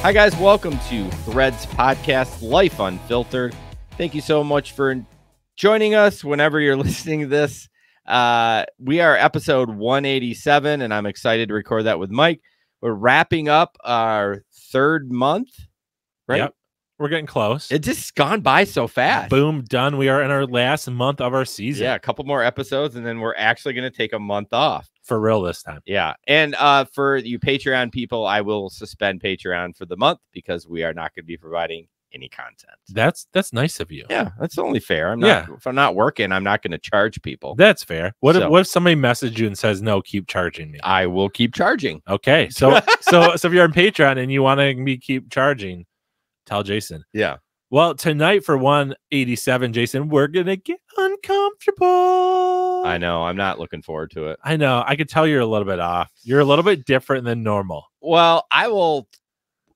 Hi, guys. Welcome to Threads Podcast, Life Unfiltered. Thank you so much for joining us whenever you're listening to this. We are episode 187, and I'm excited to record that with Mike. We're wrapping up our third month, right? Yep. We're getting close. It's just gone by so fast. Boom, done. We are in our last month of our season. Yeah, a couple more episodes, and then we're actually going to take a month off. For real this time. Yeah. And for you Patreon people, I will suspend Patreon for the month because we are not going to be providing any content. That's nice of you. Yeah, that's only fair. I'm not if I'm not working, I'm not going to charge people. That's fair. What So- if somebody messaged you and says, no, keep charging me? I will keep charging. Okay. So if you're on Patreon and you want to keep charging, tell Jason. Yeah. Well, tonight for 187, Jason, we're going to get uncomfortable. I know. I'm not looking forward to it. I know. I could tell you're a little bit off. You're a little bit different than normal. Well,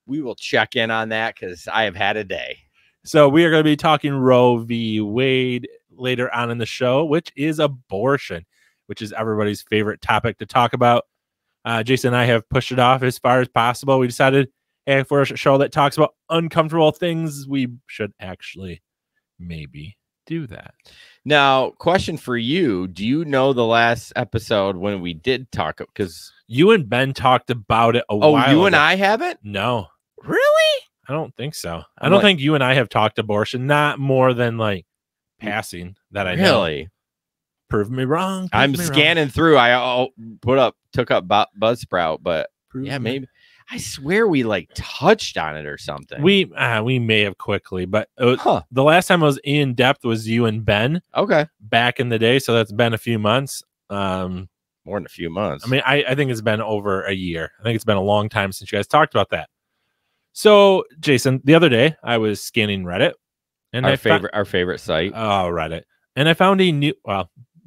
we will check in on that because I have had a day. So we are going to be talking Roe v. Wade later on in the show, which is abortion, which is everybody's favorite topic to talk about. Jason and I have pushed it off as far as possible. We decided, hey, if we're a show that talks about uncomfortable things, we should actually maybe do that. Now, question for you. Do you know the last episode when we did talk? Because you and Ben talked about it a while ago. Oh, you and I haven't? No. Really? I don't think so. I don't think you and I have talked abortion, not more than like passing that I know. Really? Prove me wrong. I'm scanning through. I took up Buzzsprout, but yeah, maybe. I swear we like touched on it or something. We may have quickly, but the last time I was in depth was you and Ben. Okay. Back in the day, so that's been a few months. More than a few months. I mean, I think it's been over a year. I think it's been a long time since you guys talked about that. So, Jason, the other day I was scanning Reddit, and our favorite site. Oh, Reddit, and I found a new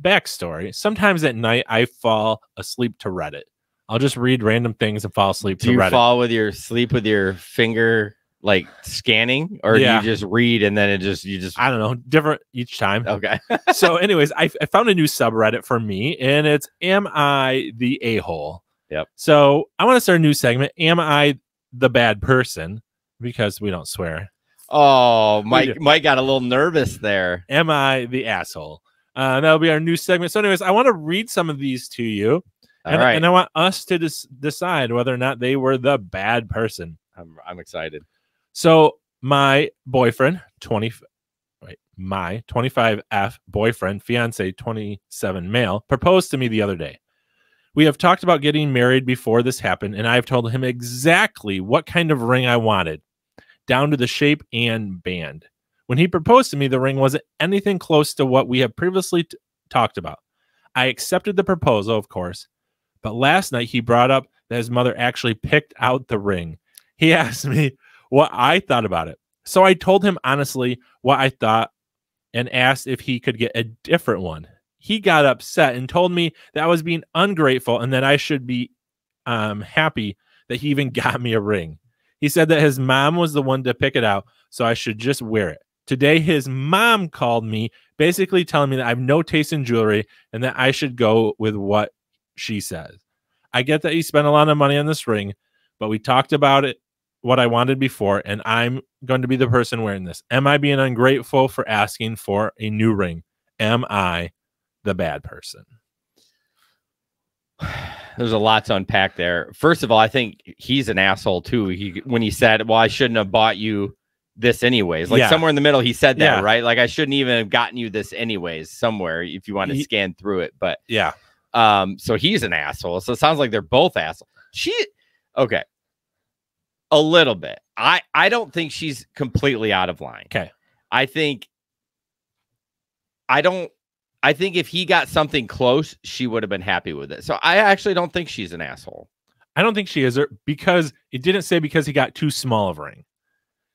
backstory. Sometimes at night I fall asleep to Reddit. I'll just read random things and fall asleep to Reddit. Do you sleep with your finger like scanning, or do you just read and then you just I don't know, different each time. Okay. So anyways, I found a new subreddit for me, and it's Am I the A-hole? Yep. So I want to start a new segment, Am I the bad person? Because we don't swear. Oh, Mike got a little nervous there. Am I the asshole? That'll be our new segment. So anyways, I want to read some of these to you. And I want us to decide whether or not they were the bad person. I'm excited. So my boyfriend, my 25F boyfriend, fiance, 27 male, proposed to me the other day. We have talked about getting married before this happened, and I've told him exactly what kind of ring I wanted, down to the shape and band. When he proposed to me, the ring wasn't anything close to what we have previously talked about. I accepted the proposal, of course. But last night he brought up that his mother actually picked out the ring. He asked me what I thought about it. So I told him honestly what I thought and asked if he could get a different one. He got upset and told me that I was being ungrateful and that I should be happy that he even got me a ring. He said that his mom was the one to pick it out, so I should just wear it. Today, his mom called me, basically telling me that I have no taste in jewelry and that I should go with what she says. I get that you spent a lot of money on this ring, but we talked about it, what I wanted before, and I'm going to be the person wearing this. Am I being ungrateful for asking for a new ring? Am I the bad person? There's a lot to unpack there. First of all, I think he's an asshole too. When he said, well, I shouldn't have bought you this anyways. Like somewhere in the middle, he said that, right? Like I shouldn't even have gotten you this anyways, somewhere if you want to scan through it. But yeah. So he's an asshole. So it sounds like they're both assholes. Okay. A little bit. I don't think she's completely out of line. Okay. I think if he got something close, she would have been happy with it. So I actually don't think she's an asshole. I don't think she is, because it didn't say because he got too small of a ring.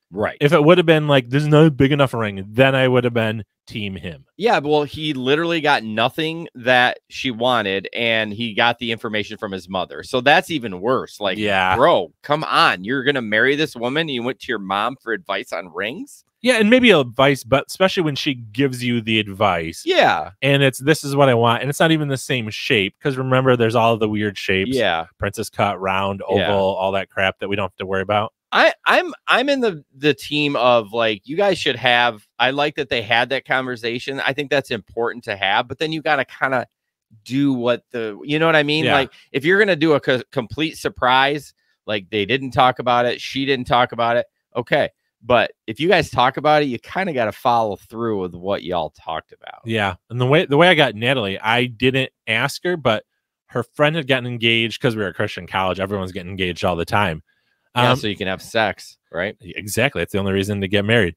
Right. If it would have been like, this is not a big enough ring, then I would have been team him. Yeah, well, he literally got nothing that she wanted, and he got the information from his mother. So that's even worse. Like, bro, come on. You're going to marry this woman. You went to your mom for advice on rings? Yeah, and maybe advice, but especially when she gives you the advice. Yeah. And this is what I want. And it's not even the same shape, because remember, there's all of the weird shapes. Yeah. Princess cut, round, oval, all that crap that we don't have to worry about. I'm in the team of like, you guys should have. I like that they had that conversation. I think that's important to have, but then you got to kind of do what you know what I mean? Yeah. Like if you're going to do a complete surprise, like they didn't talk about it, she didn't talk about it. Okay. But if you guys talk about it, you kind of got to follow through with what y'all talked about. Yeah. And the way I got Natalie, I didn't ask her, but her friend had gotten engaged because we were at Christian college. Everyone's getting engaged all the time. Yeah, so you can have sex, right? Exactly. It's the only reason to get married.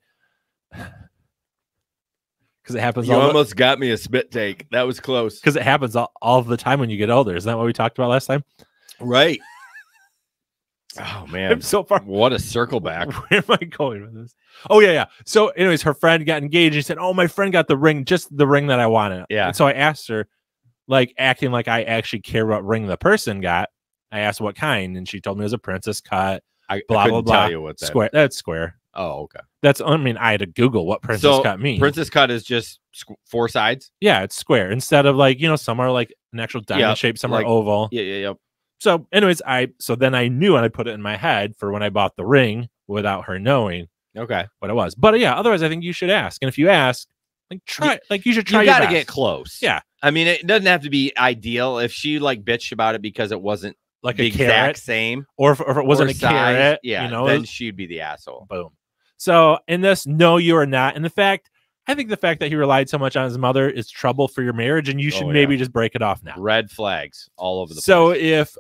Because it happens. You almost got me a spit take. That was close. Because it happens all the time when you get older. Isn't that what we talked about last time? Right. Oh man, I'm so far. What a circle back. Where am I going with this? Oh yeah. So, anyways, her friend got engaged. She said, "Oh, my friend got the ring, just the ring that I wanted." Yeah. And so I asked her, like acting like I actually care what ring the person got. I asked what kind, and she told me it was a princess cut. I blah couldn't blah blah. tell you what that square. That's square. Oh, okay. I mean, I had to Google what princess cut means. Princess cut is just 4 sides. Yeah, it's square instead of like, some are like an actual diamond shape, some are oval. Yeah. So, anyways, then I knew, and I put it in my head for when I bought the ring without her knowing. Okay. What it was. But yeah, otherwise I think you should ask. And if you ask, like you should try. You got to get close. Yeah. I mean, it doesn't have to be ideal. If she like bitched about it because it wasn't like the exact same, or if it wasn't a carrot, yeah, then she'd be the asshole. Boom. So in this, no, you are not. And I think the fact that he relied so much on his mother is trouble for your marriage, and you should maybe just break it off now. Red flags all over the place. So if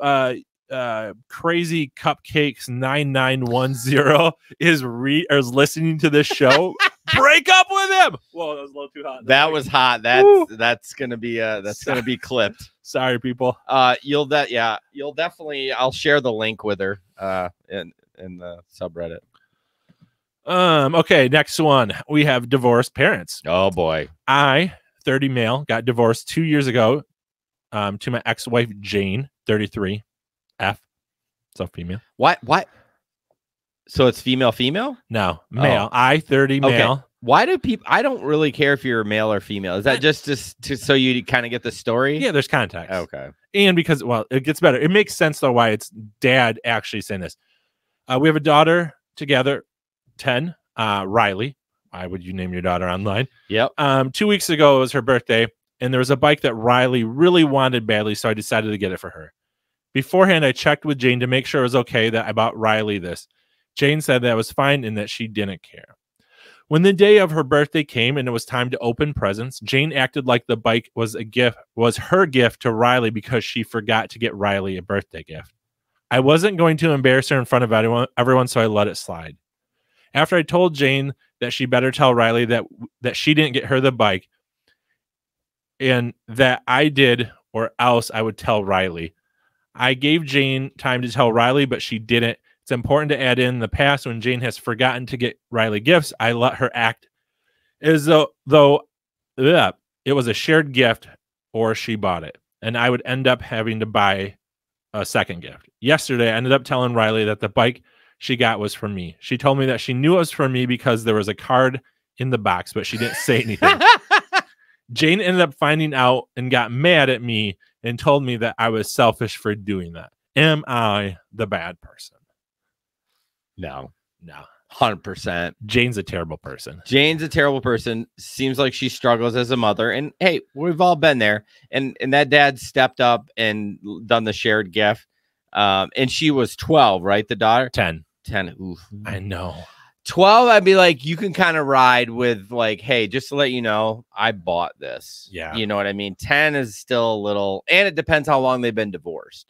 Crazy Cupcakes 9910 is listening to this show, break up with him. Whoa, that was a little too hot. That was hot. That's gonna be clipped. Sorry, people. You'll definitely. I'll share the link with her in the subreddit. Okay, next one. We have divorced parents. Oh boy. 30 male, got divorced 2 years ago to my ex-wife Jane, 33 F. So female. What? So it's female? No, male. 30 male. Okay. Why do people? I don't really care if you're male or female. Is that just so you kind of get the story? Yeah, there's context. Okay. And because, well, it gets better. It makes sense though why it's dad actually saying this. We have a daughter together, 10, Riley. Why would you name your daughter online? Yep. 2 weeks ago was her birthday, and there was a bike that Riley really wanted badly, so I decided to get it for her. Beforehand, I checked with Jane to make sure it was okay that I bought Riley this. Jane said that was fine and that she didn't care. When the day of her birthday came and it was time to open presents, Jane acted like the bike was her gift to Riley because she forgot to get Riley a birthday gift. I wasn't going to embarrass her in front of everyone, so I let it slide. After I told Jane that she better tell Riley that she didn't get her the bike and that I did, or else I would tell Riley. I gave Jane time to tell Riley, but she didn't. It's important to add in the past when Jane has forgotten to get Riley gifts. I let her act as though it was a shared gift or she bought it, and I would end up having to buy a second gift. Yesterday, I ended up telling Riley that the bike she got was for me. She told me that she knew it was for me because there was a card in the box, but she didn't say anything. Jane ended up finding out and got mad at me and told me that I was selfish for doing that. Am I the bad person? No. 100%. Jane's a terrible person. Seems like she struggles as a mother. And hey, we've all been there. And that dad stepped up and done the shared gift. And she was 12, right? The daughter? 10. Oof. I know. 12, I'd be like, you can kind of ride with like, hey, just to let you know, I bought this. Yeah. You know what I mean? 10 is still a little, and it depends how long they've been divorced.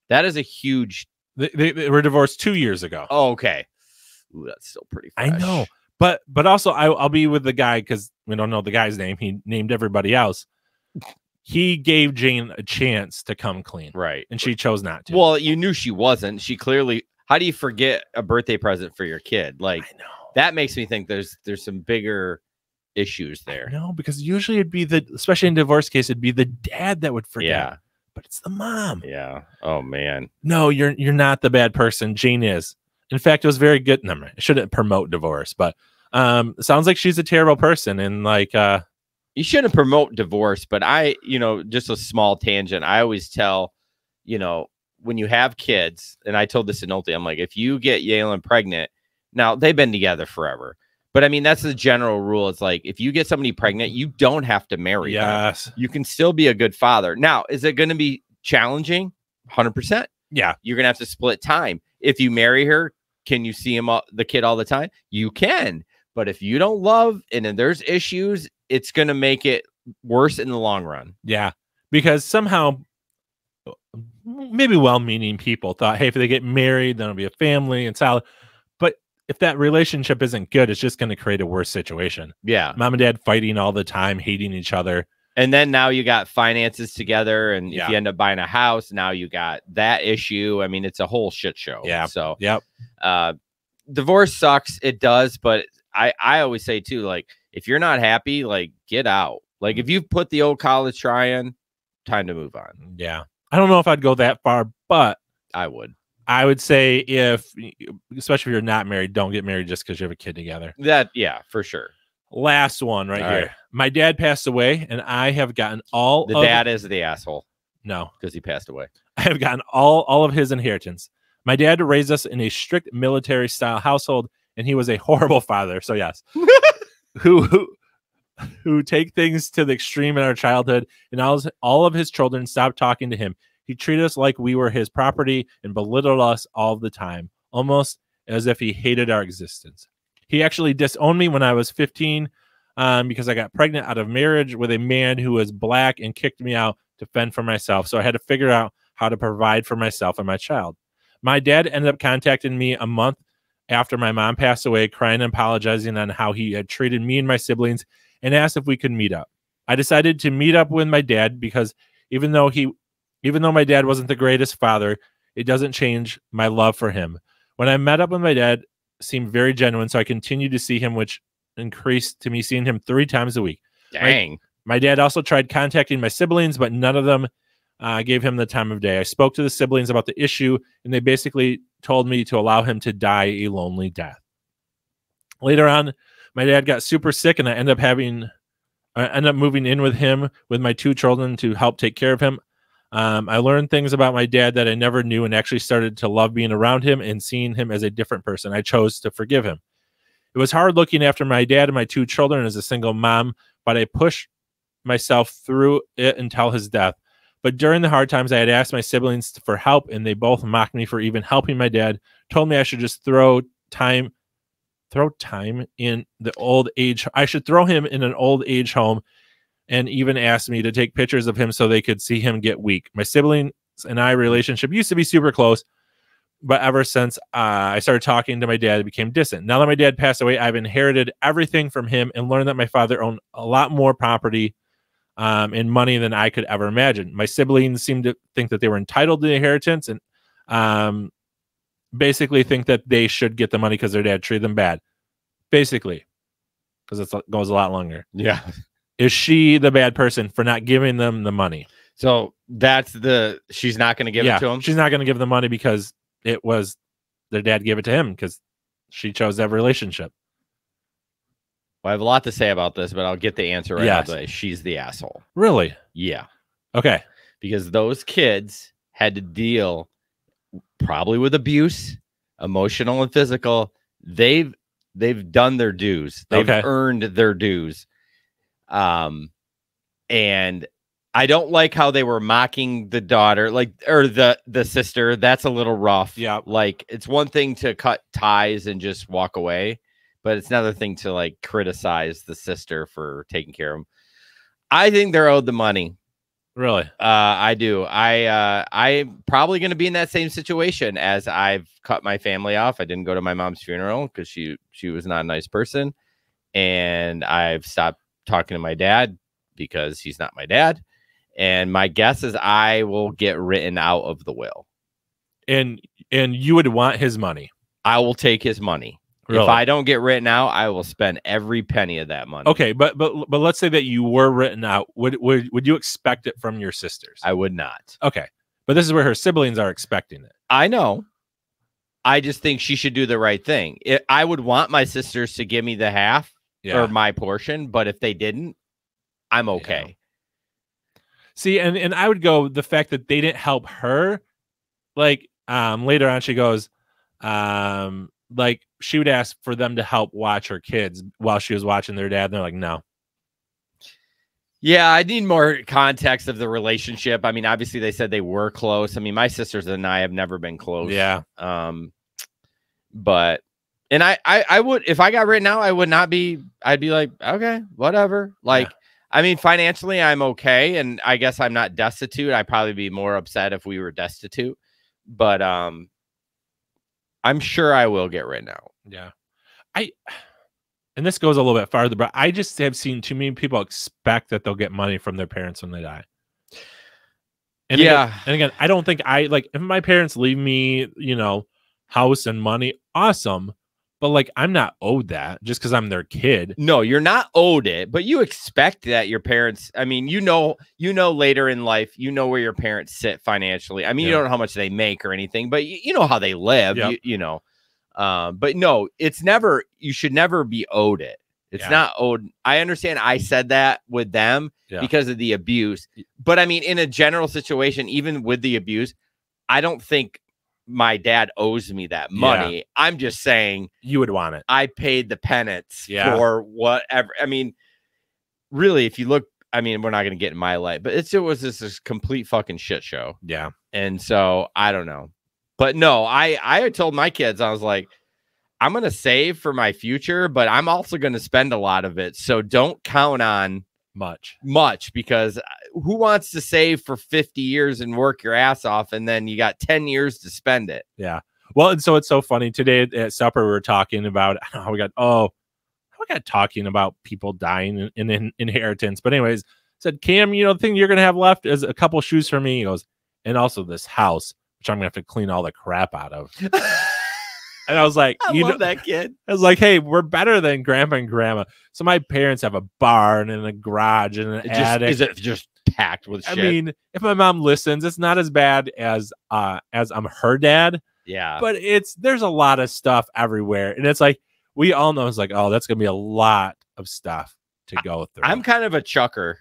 That is a huge. They were divorced 2 years ago. Oh, okay. Ooh, that's still pretty fresh. I know. But also I'll be with the guy because we don't know the guy's name. He named everybody else. He gave Jane a chance to come clean. Right. And she chose not to. Well, you knew she wasn't. She clearly. How do you forget a birthday present for your kid? Like, I know. That makes me think there's some bigger issues there. No, because usually it'd be especially in divorce case, it'd be the dad that would forget. Yeah. But it's the mom. Yeah. Oh man. No, you're not the bad person. Jane is. In fact, it was very good. No, I shouldn't promote divorce, but sounds like she's a terrible person. And like you shouldn't promote divorce, but just a small tangent. I always tell, when you have kids, and I told this to Nolte, I'm like, if you get Yalen pregnant, now they've been together forever. But I mean, that's the general rule. It's like, if you get somebody pregnant, you don't have to marry them. You can still be a good father. Now, is it going to be challenging? 100%. Yeah. You're going to have to split time. If you marry her, can you see the kid all the time? You can. But if you don't love and then there's issues, it's going to make it worse in the long run. Yeah. Because somehow, maybe well-meaning people thought, hey, if they get married, then it'll be a family and solid. But if that relationship isn't good, it's just going to create a worse situation. Yeah. Mom and dad fighting all the time, hating each other. And then now you got finances together. And if you end up buying a house, now you got that issue. I mean, it's a whole shit show. Yeah. So, Divorce sucks. It does. But I always say, too, like, if you're not happy, like, get out. Like, if you've put the old college try in, time to move on. Yeah. I don't know if I'd go that far, but I would. I would say especially if you're not married, don't get married just because you have a kid together. Yeah, for sure. Last one right here. Right. My dad passed away, and I have gotten dad is the asshole. No, because he passed away. I have gotten all of his inheritance. My dad raised us in a strict military style household, and he was a horrible father. So yes, who take things to the extreme in our childhood, and all of his children stopped talking to him. He treated us like we were his property and belittled us all the time, almost as if he hated our existence. He actually disowned me when I was 15 because I got pregnant out of marriage with a man who was black and kicked me out to fend for myself. So I had to figure out how to provide for myself and my child. My dad ended up contacting me a month after my mom passed away, crying and apologizing on how he had treated me and my siblings, and asked if we could meet up. I decided to meet up with my dad because even though my dad wasn't the greatest father, it doesn't change my love for him. When I met up with my dad, it seemed very genuine, so I continued to see him, which increased to me seeing him 3 times a week. Dang. My dad also tried contacting my siblings, but none of them gave him the time of day. I spoke to the siblings about the issue, and they basically told me to allow him to die a lonely death. Later on, my dad got super sick, and I ended up moving in with him with my 2 children to help take care of him. I learned things about my dad that I never knew, and actually started to love being around him and seeing him as a different person. I chose to forgive him. It was hard looking after my dad and my 2 children as a single mom, but I pushed myself through it until his death. But during the hard times, I had asked my siblings for help, and they both mocked me for even helping my dad, told me I should just throw time in the old age. I should throw him in an old age home, and even asked me to take pictures of him so they could see him get weak. My siblings and I relationship used to be super close, but ever since I started talking to my dad, it became distant. Now that my dad passed away, I've inherited everything from him and learned that my father owned a lot more property and money than I could ever imagine. My siblings seem to think that they were entitled to the inheritance, and basically think that they should get the money because their dad treated them bad. Basically, because it goes a lot longer. Yeah. Is she the bad person for not giving them the money? So she's not going to give it to him? She's not going to give the money because it was their dad gave it to him because she chose that relationship. Well, I have a lot to say about this, but I'll get the answer right out of the way. She's the asshole. Really? Yeah. Okay. Because those kids had to deal probably with abuse, emotional and physical. They've done their dues. They've earned their dues. And I don't like how they were mocking the daughter, or the sister. That's a little rough. Yeah. Like, it's one thing to cut ties and just walk away, but it's another thing to like criticize the sister for taking care of them. I think they're owed the money. Really? I do. I'm probably going to be in that same situation as I've cut my family off. I didn't go to my mom's funeral because she was not a nice person. And I've stopped talking to my dad because he's not my dad. And my guess is I will get written out of the will. And you would want his money? I will take his money. Really? If I don't get written out, I will spend every penny of that money. Okay, but let's say that you were written out. Would you expect it from your sisters? I would not. Okay, but this is where her siblings are expecting it. I know. I just think she should do the right thing. I would want my sisters to give me the half or my portion, but if they didn't, I'm okay. Yeah. See, and I would go the fact that they didn't help her like later on she goes, like she would ask for them to help watch her kids while she was watching their dad, and they're like, no. Yeah, I need more context of the relationship. I mean, obviously they said they were close. I mean, my sisters and I have never been close. Yeah. But and I would, if I got written out, I would not be, I'd be like, okay, whatever. Like, yeah. I mean, financially I'm okay, and I guess I'm not destitute. I'd probably be more upset if we were destitute. But I'm sure I will get written out. Yeah. And this goes a little bit farther, but I just have seen too many people expect that they'll get money from their parents when they die. And yeah. Again, I don't think if my parents leave me, house and money, awesome. But like, I'm not owed that just because I'm their kid. No, you're not owed it, but you expect that your parents, I mean, later in life, where your parents sit financially. I mean, you don't know how much they make or anything, but you know how they live, yep. But no, it's never, you should never be owed it. It's not owed. I understand I said that with them because of the abuse, but I mean, in a general situation, even with the abuse, I don't think my dad owes me that money. Yeah. I'm just saying you would want it. I paid the penance for whatever. I mean, really, if you look, I mean, we're not going to get in my life, but it was this complete fucking shit show. Yeah. And so I don't know, but no, I told my kids, I was like, I'm going to save for my future, but I'm also going to spend a lot of it. So don't count on much, because who wants to save for 50 years and work your ass off, and then you got 10 years to spend it? Yeah. Well, and so it's so funny today at supper, we were talking about how we got talking about people dying in inheritance. But anyways, said, Cam, the thing you're going to have left is a couple shoes for me. He goes, and also this house, which I'm going to have to clean all the crap out of. And I was like, I love that kid. I was like, hey, we're better than grandpa and grandma. So my parents have a barn and a garage and an attic. Is it just packed with shit? I mean, if my mom listens, it's not as bad as I'm her dad. Yeah. But there's a lot of stuff everywhere. And it's like, we all know, it's like, oh, that's going to be a lot of stuff to go through. I'm kind of a chucker.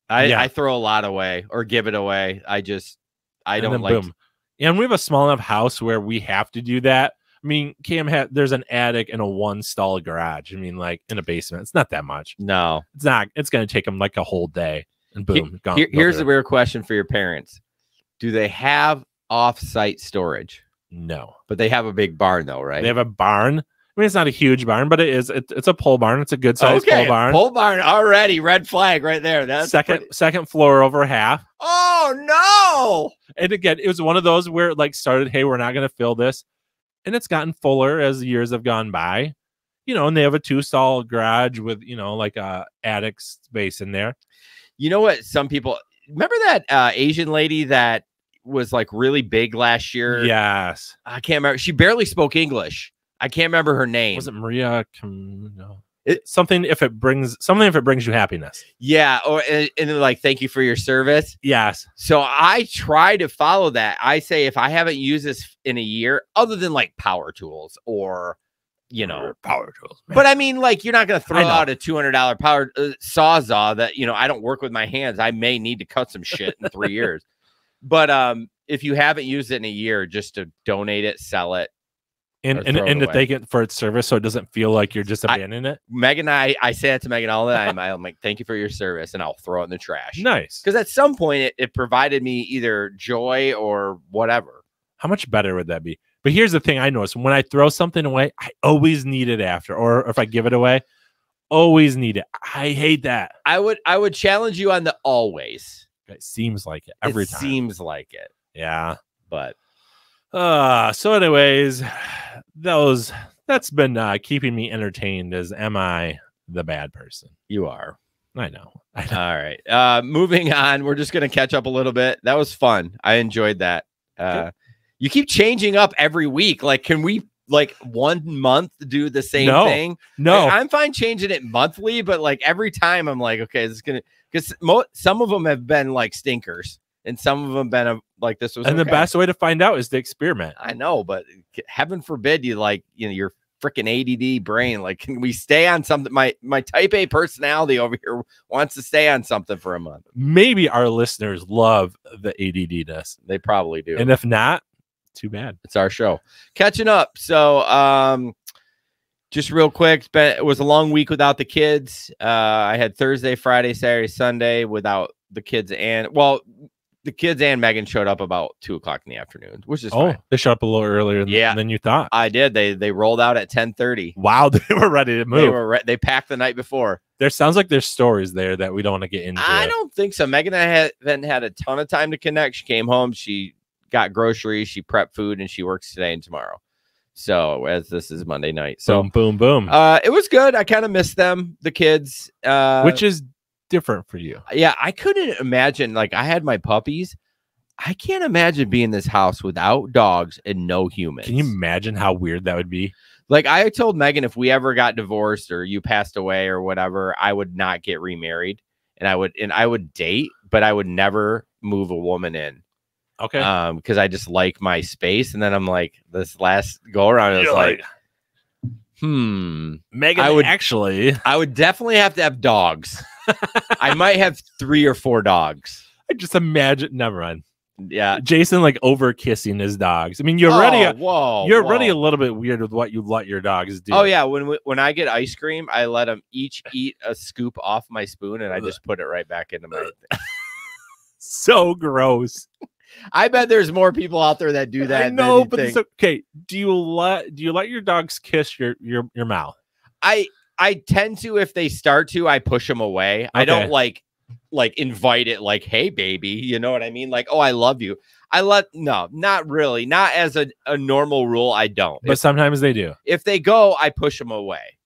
I throw a lot away or give it away. I don't like. Boom. And we have a small enough house where we have to do that. I mean, Cam there's an attic and a 1-stall garage. I mean, like in a basement, it's not that much. No, it's not. It's going to take them like a whole day, and boom. Here's a weird question for your parents: do they have off-site storage? No, but they have a big barn, though, right? They have a barn. I mean, it's not a huge barn, but it's a pole barn. It's a good size pole barn. Pole barn already. Red flag right there. That's second floor over half. Oh no! And again, it was one of those where it like started, hey, we're not going to fill this. And it's gotten fuller as the years have gone by, and they have a 2-stall garage with, like a attic space in there. You know what? Some people remember that Asian lady that was like really big last year. Yes. I can't remember. She barely spoke English. I can't remember her name. Was it Maria? No. Something if it brings you happiness. Yeah. And like, thank you for your service. Yes. So I try to follow that. I say, if I haven't used this in a year, other than like power tools or, power tools, man. But I mean, like, you're not going to throw out a $200 power sawzall that, I don't work with my hands. I may need to cut some shit in 3 years. But if you haven't used it in a year, just to donate it, sell it. And to take it for its service, so it doesn't feel like you're just abandoning it. Megan, I say that to Megan all the time. I'm like, thank you for your service, and I'll throw it in the trash. Nice, because at some point it provided me either joy or whatever. How much better would that be? But here's the thing: I notice when I throw something away, I always need it after, or if I give it away, always need it. I hate that. I would challenge you on the always. It seems like it every time. Seems like it. Yeah, but. So anyways, that's been keeping me entertained. As am I the bad person? You are. I know. All right. Moving on. We're just gonna catch up a little bit. That was fun. I enjoyed that. You keep changing up every week. Like, can we 1 month do the same thing? No, I'm fine changing it monthly, but like every time I'm like, okay, this is gonna, because some of them have been like stinkers. And some of them been like this was. And the best way to find out is to experiment. I know, but heaven forbid you your freaking ADD brain. Like, can we stay on something? My type A personality over here wants to stay on something for a month. Maybe our listeners love the ADD-ness. They probably do. And if not, Too bad. It's our show. Catching up. So, just real quick, it was a long week without the kids. I had Thursday, Friday, Saturday, Sunday without the kids, and the kids and Megan showed up about 2:00 in the afternoon, which is fine. They showed up a little earlier than you thought. I did. They rolled out at 10:30. Wow, they were ready to move. They packed the night before. There sounds like there's stories there that we don't want to get into. I don't think so. Megan and I haven't had a ton of time to connect. She came home, she got groceries, she prepped food, and she works today and tomorrow. So as this is Monday night. So boom. It was good. I kind of missed them, the kids. Which is different for you. Yeah, I couldn't imagine, like, I had my puppies. I can't imagine being in this house without dogs and no humans. Can you imagine how weird that would be? Like, I told Megan, if we ever got divorced or you passed away or whatever, I would not get remarried, and I would date, but I would never move a woman in. Okay. Because I just like my space. And then I'm like, this last go around, I was like, Megan, I would definitely have to have dogs. I might have 3 or 4 dogs. I just imagine. Never mind. Yeah, Jason like over kissing his dogs. I mean, you're already a little bit weird with what you let your dogs do. Oh yeah, when I get ice cream, I let them each eat a scoop off my spoon, and I just put it right back into my thing. So gross. I bet there's more people out there that do that. I know, but it's okay. Do you let your dogs kiss your mouth? I tend to. If they start to, I push them away. Okay. I don't like invite it, like, hey baby, you know what I mean? Like, oh, I love you. No, not really. Not as a normal rule. I don't. But sometimes they do. If they go, I push them away.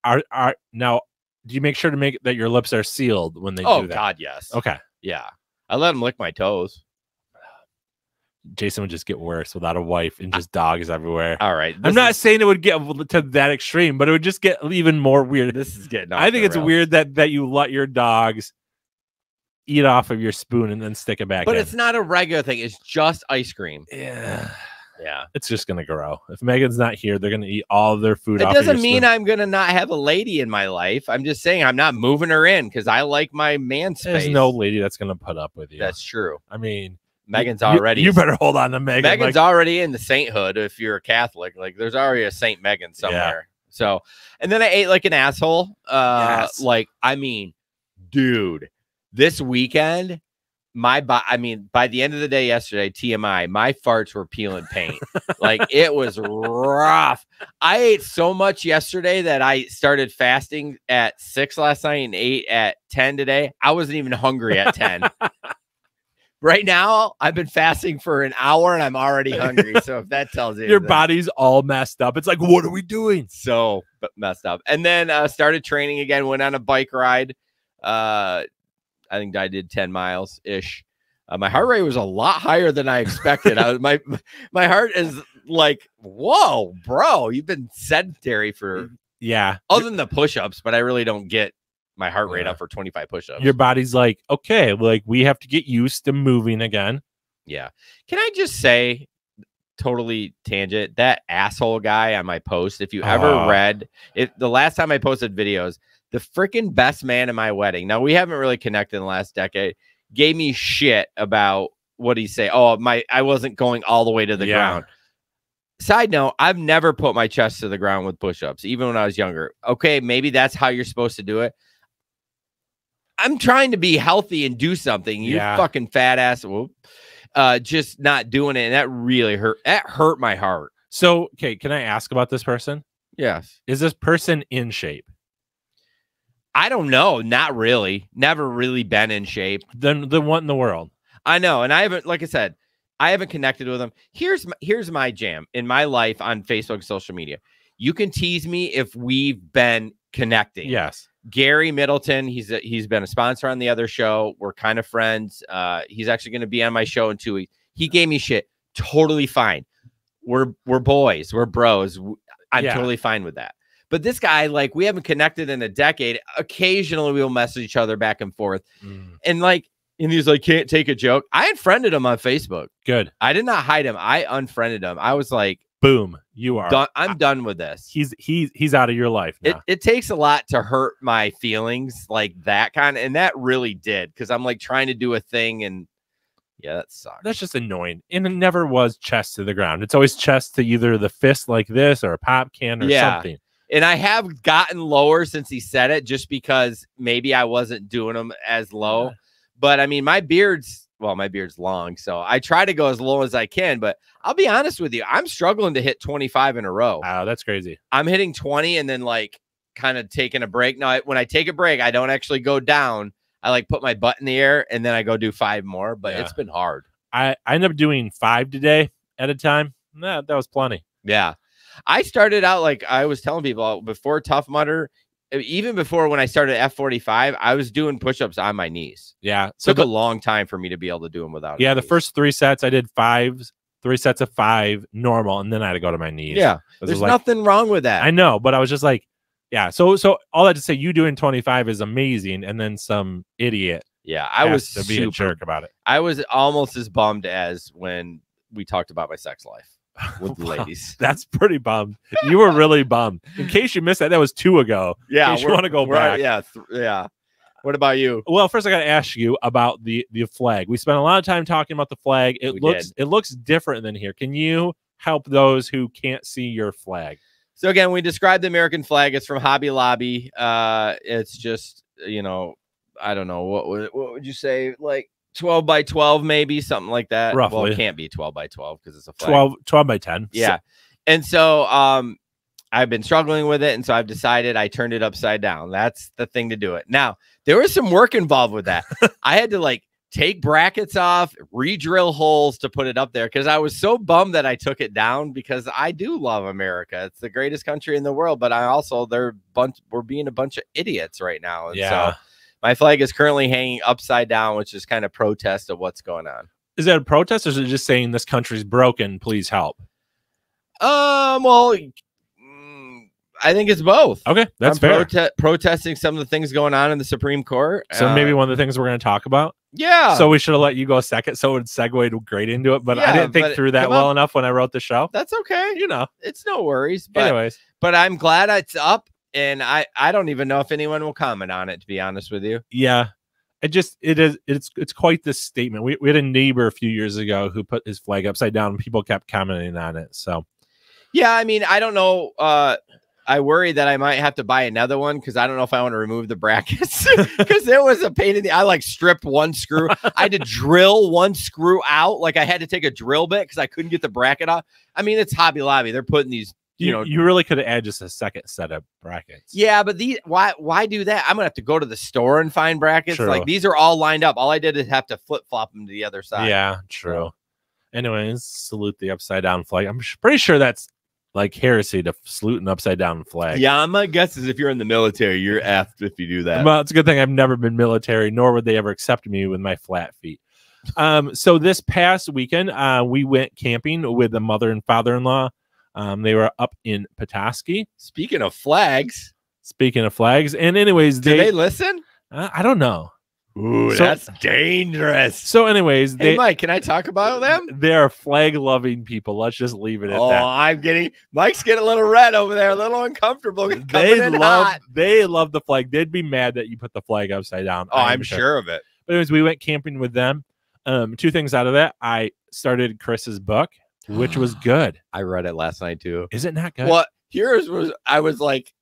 Now, do you make sure to make that your lips are sealed when they do that? Oh God, yes. Okay. Yeah. I let them lick my toes. Jason would just get worse without a wife and just dogs everywhere. All right. I'm not saying it would get to that extreme, but it would just get even more weird. This is getting I think it's weird that you let your dogs eat off of your spoon and then stick it back in. But it's not a regular thing. It's just ice cream. Yeah. Yeah. It's just going to grow. If Megan's not here, they're going to eat all of their food off of your spoon. It doesn't mean I'm going to not have a lady in my life. I'm just saying I'm not moving her in because I like my man space. There's no lady that's going to put up with you. That's true. I mean, Megan's already. You better hold on to Megan. Megan's already in the sainthood. If you're a Catholic, like there's already a Saint Megan somewhere. Yeah. So, and then I ate like an asshole. Yes. Like, I mean, dude, this weekend, by the end of the day yesterday, TMI, my farts were peeling paint. Like, it was rough. I ate so much yesterday that I started fasting at 6 last night and ate at 10 today. I wasn't even hungry at 10. Right now, I've been fasting for an hour and I'm already hungry. So if that tells you your body's all messed up, it's like, what are we doing? So messed up. And then started training again, went on a bike ride. I think I did 10 miles ish. My heart rate was a lot higher than I expected. My heart is like, whoa, bro, you've been sedentary for other than the push-ups, but I really don't get my heart rate up for 25 push-ups. Your body's like, okay, like we have to get used to moving again. Yeah. Can I just say, totally tangent, that asshole guy on my post, if you ever read it, the last time I posted videos, the freaking best man in my wedding. Now, we haven't really connected in the last decade. Gave me shit about what he say. Oh, I wasn't going all the way to the ground. Side note, I've never put my chest to the ground with push-ups, even when I was younger. Okay, maybe that's how you're supposed to do it. I'm trying to be healthy and do something. You fucking fat ass. Whoop. Just not doing it. And that really hurt. That hurt my heart. So, okay, can I ask about this person? Yes. Is this person in shape? I don't know. Not really. Never really been in shape. Then what in the world? I know. And I haven't, like I said, I haven't connected with them. Here's my jam in my life on Facebook and social media. You can tease me if we've been connecting. Yes. Gary Middleton, he's been a sponsor on the other show. We're kind of friends. He's actually going to be on my show in 2 weeks. He gave me shit. Totally fine. We're boys. We're bros. I'm totally fine with that. But this guy, like, we haven't connected in a decade. Occasionally we'll message each other back and forth. And he's like, can't take a joke. I unfriended him on Facebook. Good. I did not hide him. I unfriended him. I was like, boom, you are done. I'm done with this. He's out of your life now. It takes a lot to hurt my feelings like that kind of, and that really did, because I'm like trying to do a thing and Yeah, that sucks. That's just annoying. And it never was chest to the ground. It's always chest to either the fist like this or a pop can or something. And I have gotten lower since he said it, just because maybe I wasn't doing them as low. Yeah. But I mean, my beard's long, so I try to go as low as I can. But I'll be honest with you, I'm struggling to hit 25 in a row. Wow, that's crazy. I'm hitting 20 and then like kind of taking a break. Now, when I take a break, I don't actually go down. I like put my butt in the air and then I go do 5 more. But it's been hard. I ended up doing 5 today at a time. That was plenty. Yeah. I started out, like I was telling people, before Tough Mudder, even before when I started F45, I was doing push-ups on my knees. Yeah. So it took a long time for me to be able to do them without. Yeah, the first 3 sets I did 3 sets of 5 normal, and then I had to go to my knees. Yeah. There's nothing wrong with that. I know, but I was just like, yeah. So all that to say, you doing 25 is amazing, and then some idiot. Yeah, I was to be a jerk about it. I was almost as bummed as when we talked about my sex life with the ladies. That's pretty bummed. You were really bummed. In case you missed that, that was 2 ago. Yeah, in case you want to go back. Yeah. What about you? Well, first I got to ask you about the flag. We spent a lot of time talking about the flag. It looks different than here. Can you help those who can't see your flag? So again, we described the American flag. It's from Hobby Lobby. It's just, I don't know, what would you say, like 12 by 12, maybe something like that. Roughly. Well, it can't be 12 by 12 because it's a flag. 12 by 10. Yeah. And so I've been struggling with it, and so I've decided I turned it upside down. That's the thing to do it. Now, there was some work involved with that. I had to like take brackets off, re-drill holes to put it up there, because I was so bummed that I took it down, because I do love America. It's the greatest country in the world, but I also we're being a bunch of idiots right now. And so my flag is currently hanging upside down, which is kind of protest of what's going on. Is that a protest, or is it just saying this country's broken, please help? Well, I think it's both. Okay, that's fair. Protesting some of the things going on in the Supreme Court. So maybe one of the things we're going to talk about. Yeah. So we should have let you go second, so it would segue great into it. But I didn't think through that well enough when I wrote the show. That's okay. It's no worries. But, anyways, but I'm glad it's up, and I don't even know if anyone will comment on it, to be honest with you. Yeah. It's quite this statement. We had a neighbor a few years ago who put his flag upside down, and people kept commenting on it. So yeah, I mean, I don't know. I worry that I might have to buy another one, because I don't know if I want to remove the brackets, because there was a pain in the. I like stripped one screw. I had to drill one screw out. Like I had to take a drill bit because I couldn't get the bracket off. I mean, it's Hobby Lobby. They're putting these. You really could have added just a second set of brackets. Yeah, but why do that? I'm gonna have to go to the store and find brackets. True. Like these are all lined up. All I did is have to flip flop them to the other side. Yeah, true. Anyways, salute the upside down flag. I'm pretty sure that's like heresy to salute an upside down flag. Yeah, my guess is if you're in the military, you're effed if you do that. Well, it's a good thing I've never been military, nor would they ever accept me with my flat feet. So this past weekend, we went camping with the mother and father-in-law. They were up in Petoskey. Speaking of flags. And anyways, do they listen? I don't know. Ooh, that's dangerous. So anyways, hey, Mike, can I talk about them? They're flag-loving people. Let's just leave it at that. Mike's getting a little red over there, a little uncomfortable. They love the flag. They'd be mad that you put the flag upside down. Oh, I'm sure of it. But anyways, we went camping with them. 2 things out of that. I started Chris's book, which was good. I read it last night too. Is it not good? Well, I was like,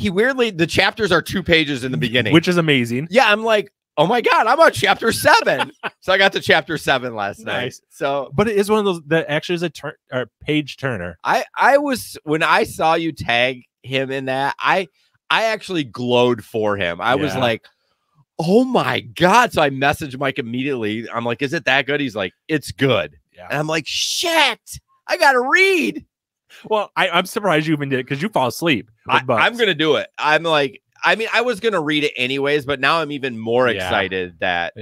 the chapters are 2 pages in the beginning, which is amazing. Yeah, I'm like, oh my God, I'm on chapter 7. So I got to chapter 7 last night. So, but it is one of those that actually is a page turner. I was, when I saw you tag him in that, I actually glowed for him. I was like, oh my God. So I messaged Mike immediately. I'm like, is it that good? He's like, it's good. Yeah. And I'm like, shit, I got to read. Well, I'm surprised you even did it, because you fall asleep. I'm going to do it. I'm like, I mean, I was going to read it anyways, but now I'm even more excited that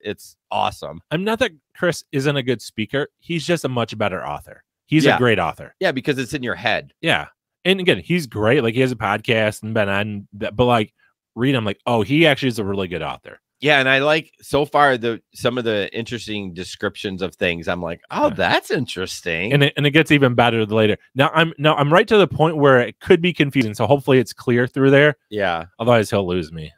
it's awesome. I'm not that Chris isn't a good speaker. He's just a much better author. He's a great author. Yeah, because it's in your head. Yeah. And again, he's great. Like, he has a podcast and been on that, but like, read him, like, oh, he actually is a really good author. Yeah, and I like so far some of the interesting descriptions of things. I'm like, oh, that's interesting. And it gets even better later. Now I'm right to the point where it could be confusing. So hopefully it's clear through there. Yeah. Otherwise he'll lose me.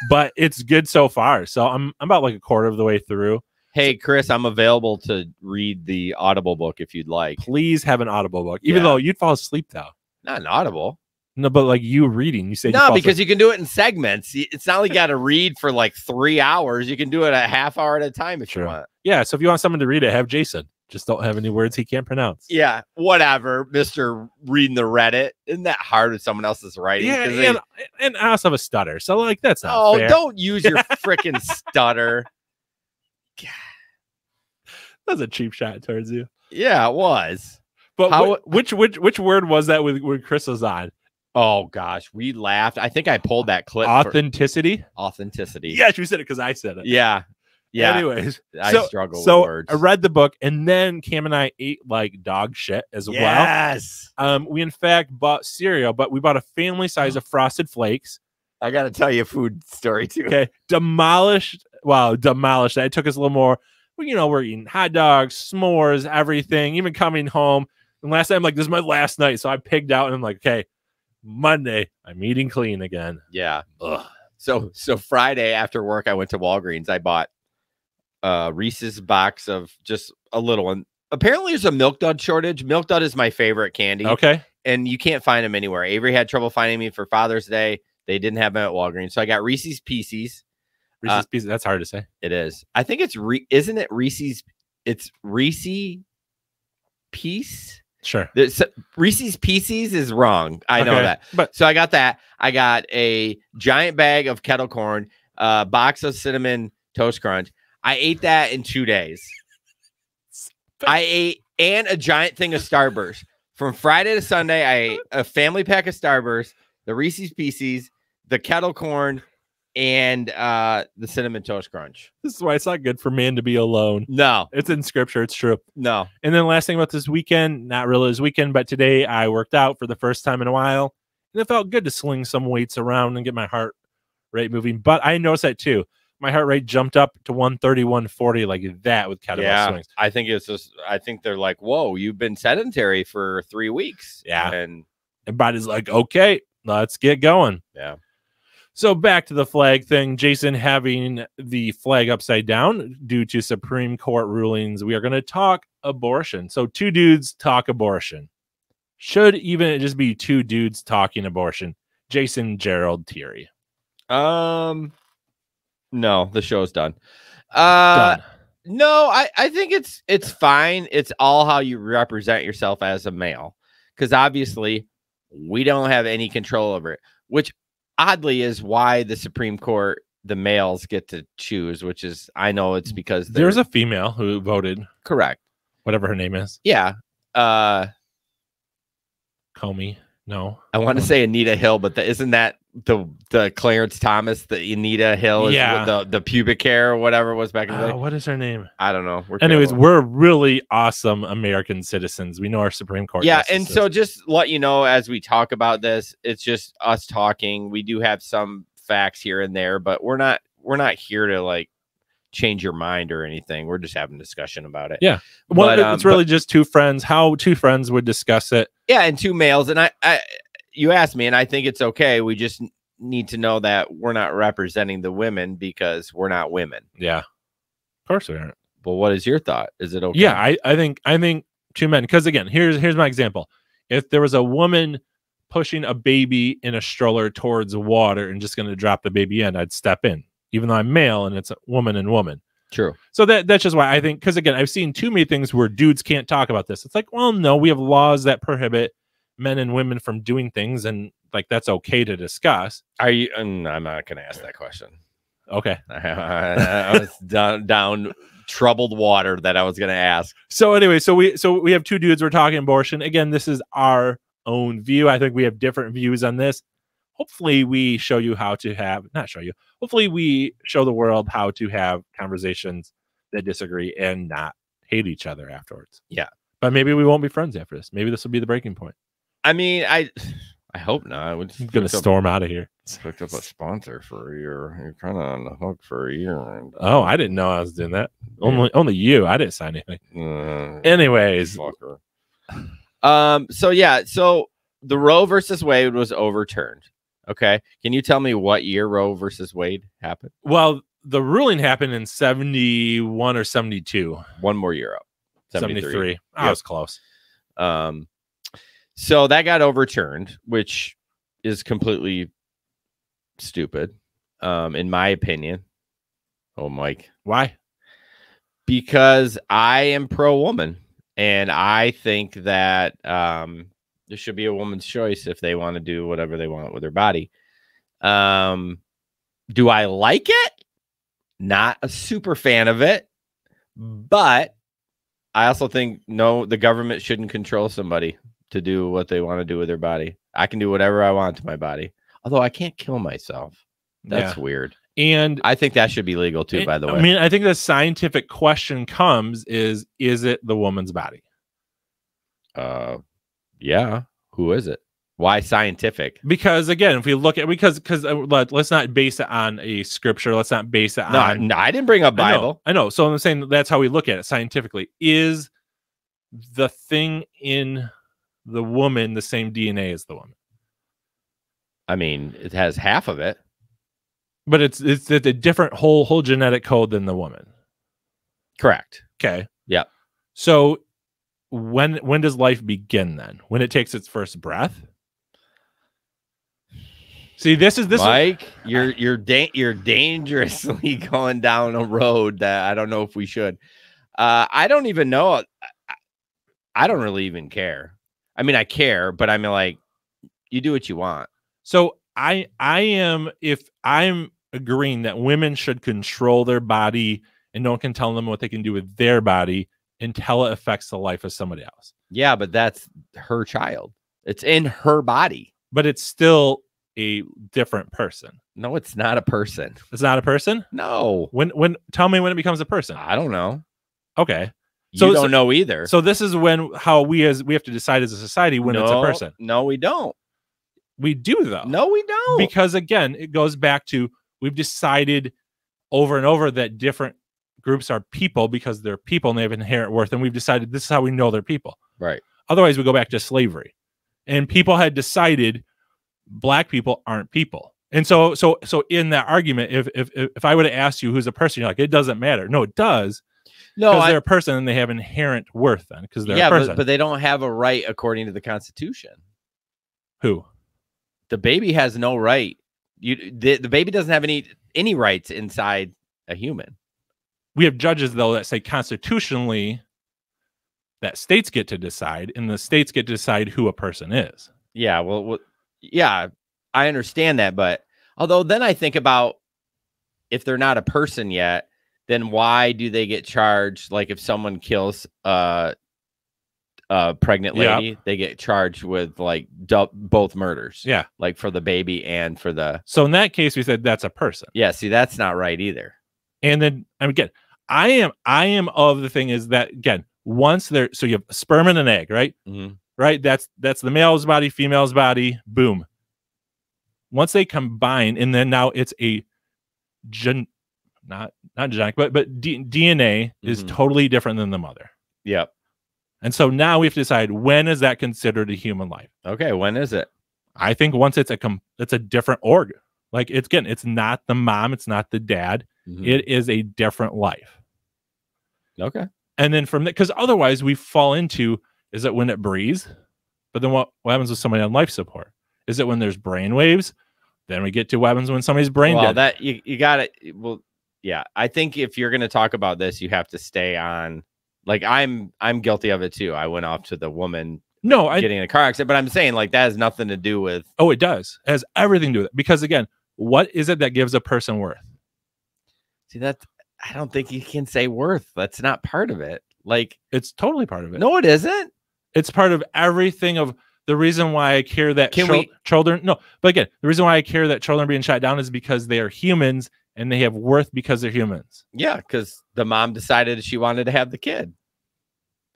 but it's good so far. So I'm about like a quarter of the way through. Hey, Chris, I'm available to read the Audible book if you'd like. Please have an Audible book, even though you'd fall asleep though. Not an Audible. No, but like you reading, you say no, because you can do it in segments. It's not like you got to read for like 3 hours. You can do it a half hour at a time if you want. Yeah, so if you want someone to read it, have Jason. Just don't have any words he can't pronounce. Yeah, whatever, Mr. Reading the Reddit. Isn't that hard with someone else's writing? Yeah, and I also have a stutter, so like that's not fair. Don't use your freaking stutter. That was a cheap shot towards you. Yeah, it was. But which word was that when Chris was on? Oh gosh, we laughed. I think I pulled that clip. Authenticity. Yes, you said it because I said it. Yeah. Anyways, I struggle with words. I read the book, and then Cam and I ate like dog shit as well. Yes. We in fact bought cereal, but we bought a family size of Frosted Flakes. I got to tell you a food story too. Okay, demolished. That. It took us a little more. We're eating hot dogs, s'mores, everything. Even coming home, and last night I'm like, this is my last night, so I pigged out, and I'm like, okay, Monday I'm eating clean again. Yeah. Ugh. So Friday after work, I went to Walgreens. I bought Reese's box of just a little one. Apparently there's a Milk Dud shortage. Milk Dud is my favorite candy. Okay. And you can't find them anywhere. Avery had trouble finding me for Father's Day. They didn't have them at Walgreens. So I got Reese's Pieces. Reese's Pieces. That's hard to say. It is. I think it's isn't it Reese's? It's Reese Piece. Sure. Reese's Pieces is wrong. I know that. But so I got that. I got a giant bag of kettle corn, box of cinnamon toast crunch. I ate that in 2 days. I ate and a giant thing of Starburst. From Friday to Sunday, I ate a family pack of Starburst, the Reese's Pieces, the kettle corn, and the cinnamon toast crunch. This is why it's not good for man to be alone. No. It's in scripture. It's true. No. And then last thing about this weekend, not really this weekend, but today I worked out for the first time in a while. And it felt good to sling some weights around and get my heart rate moving. But I noticed that too. My heart rate jumped up to 130, 140 like that with kettlebell swings. I think it's just, I think they're like, whoa, you've been sedentary for 3 weeks. Yeah. And body's like, okay, let's get going. Yeah. So back to the flag thing, Jason having the flag upside down due to Supreme Court rulings. We are going to talk abortion. So 2 dudes talk abortion. Should even it just be 2 dudes talking abortion? Jason, Gerald, Thierry. No, the show's done. Done. No, I think it's fine. It's all how you represent yourself as a male. Because obviously we don't have any control over it, which oddly is why the Supreme Court, the males get to choose, which is, I know it's because there's a female who voted. Correct. Whatever her name is. Yeah. Comey. No. I want to say Anita Hill, but isn't that the Clarence Thomas, the Anita Hill is the pubic hair or whatever it was back in the day? What is her name? I don't know. Anyways, we're really awesome American citizens. We know our Supreme Court. Yeah, justices. And so just let you know as we talk about this, it's just us talking. We do have some facts here and there, but we're not here to like change your mind or anything. We're just having a discussion about it. Yeah. Well, it's really just 2 friends, how 2 friends would discuss it. Yeah, and 2 males. And I you asked me, and I think it's okay. We just need to know that we're not representing the women because we're not women. Yeah. Of course we aren't. But what is your thought? Is it okay? Yeah, I think 2 men, because again, here's my example. If there was a woman pushing a baby in a stroller towards water and just going to drop the baby in, I'd step in, even though I'm male and it's a woman and woman. True. So that's just why I think, because again, I've seen too many things where dudes can't talk about this. It's like, well, no, we have laws that prohibit men and women from doing things, and like that's okay to discuss. Are you? I'm not going to ask that question. Okay. I was down troubled water that I was going to ask. So anyway, so we have 2 dudes. We're talking abortion. Again, this is our own view. I think we have different views on this. Hopefully we show you how to have, not show you, hopefully we show the world how to have conversations that disagree and not hate each other afterwards. Yeah. But maybe we won't be friends after this. Maybe this will be the breaking point. I mean, I hope not. I'm going to storm out of here. Picked up a sponsor for a year. You're kind of on the hook for a year. And, oh, I didn't know I was doing that. Yeah. Only you. I didn't sign anything. Anyways. Fucker. So the Roe versus Wade was overturned. Okay. Can you tell me what year Roe versus Wade happened? Well, the ruling happened in 71 or 72. One more year up. 73. I was close. So that got overturned, which is completely stupid, in my opinion. Oh, Mike. Why? Because I am pro-woman, and I think that there should be a woman's choice if they want to do whatever they want with their body. Do I like it? Not a super fan of it, but I also think, no, the government shouldn't control somebody to do what they want to do with their body. I can do whatever I want to my body, although I can't kill myself. That's weird. And I think that should be legal too, by the way. I mean, I think the scientific question comes is it the woman's body? Yeah. Who is it? Why scientific? Because again, if we look at because let's not base it on a scripture. Let's not base it on. No, I didn't bring up Bible. I know. So I'm saying that's how we look at it scientifically. Is the thing in the woman the same DNA as the woman? I mean, it has half of it, but it's a different whole genetic code than the woman. Correct. Okay. Yeah. So when does life begin then? When it takes its first breath? See, this Mike, you're dangerously going down a road that I don't know if we should. I don't even know. I don't really even care. I mean, I care, but I mean, like, you do what you want. So I'm agreeing that women should control their body and no one can tell them what they can do with their body until it affects the life of somebody else. Yeah, but that's her child. It's in her body. But it's still a different person. No, it's not a person. It's not a person? No. When tell me when it becomes a person. I don't know. Okay. So you don't know either. So this is how we have to decide as a society when it's a person. No, we don't. We do though. No, we don't. Because again, it goes back to we've decided over and over that different groups are people because they're people and they have inherent worth, and we've decided this is how we know they're people. Right. Otherwise, we go back to slavery, and people had decided black people aren't people. And so in that argument, if I would have asked you who's a person, you're like, it doesn't matter. No, it does. No, because they're a person and they have inherent worth then because they're a person. But they don't have a right according to the Constitution. Who? The baby has no right. The baby doesn't have any rights inside a human. We have judges though that say constitutionally that states get to decide, and the states get to decide who a person is. Yeah, well, yeah, I understand that, but although then I think about if they're not a person yet, then why do they get charged? Like if someone kills a pregnant lady, they get charged with like both murders. Yeah, like for the baby and for the. So in that case, we said that's a person. Yeah, see, that's not right either. And then again, I am of the thing is that again, once there, so you have a sperm and an egg, right? Mm-hmm. Right. That's the male's body, female's body. Boom. Once they combine, and then now it's a not genetic, but DNA is totally different than the mother. Yep. And so now we have to decide when is that considered a human life? Okay, when is it? I think once it's a different organ. Like it's not the mom, it's not the dad. Mm-hmm. It is a different life. Okay. And then from that, because otherwise we fall into, is it when it breathes? But then what happens with somebody on life support? Is it when there's brain waves? Then we get to what happens when somebody's brain dead. That you got it. Well, yeah. I think if you're going to talk about this, you have to stay on. Like I'm guilty of it too. I went off to the woman. Getting in a car accident, but I'm saying like that has nothing to do with. Oh, it does. It has everything to do with it. Because again, what is it that gives a person worth? See, I don't think you can say worth. That's not part of it. Like it's totally part of it. No, it isn't. It's part of everything of the reason why I care that children. No, but again, the reason why I care that children are being shot down is because they are humans and they have worth because they're humans. Yeah, because the mom decided she wanted to have the kid.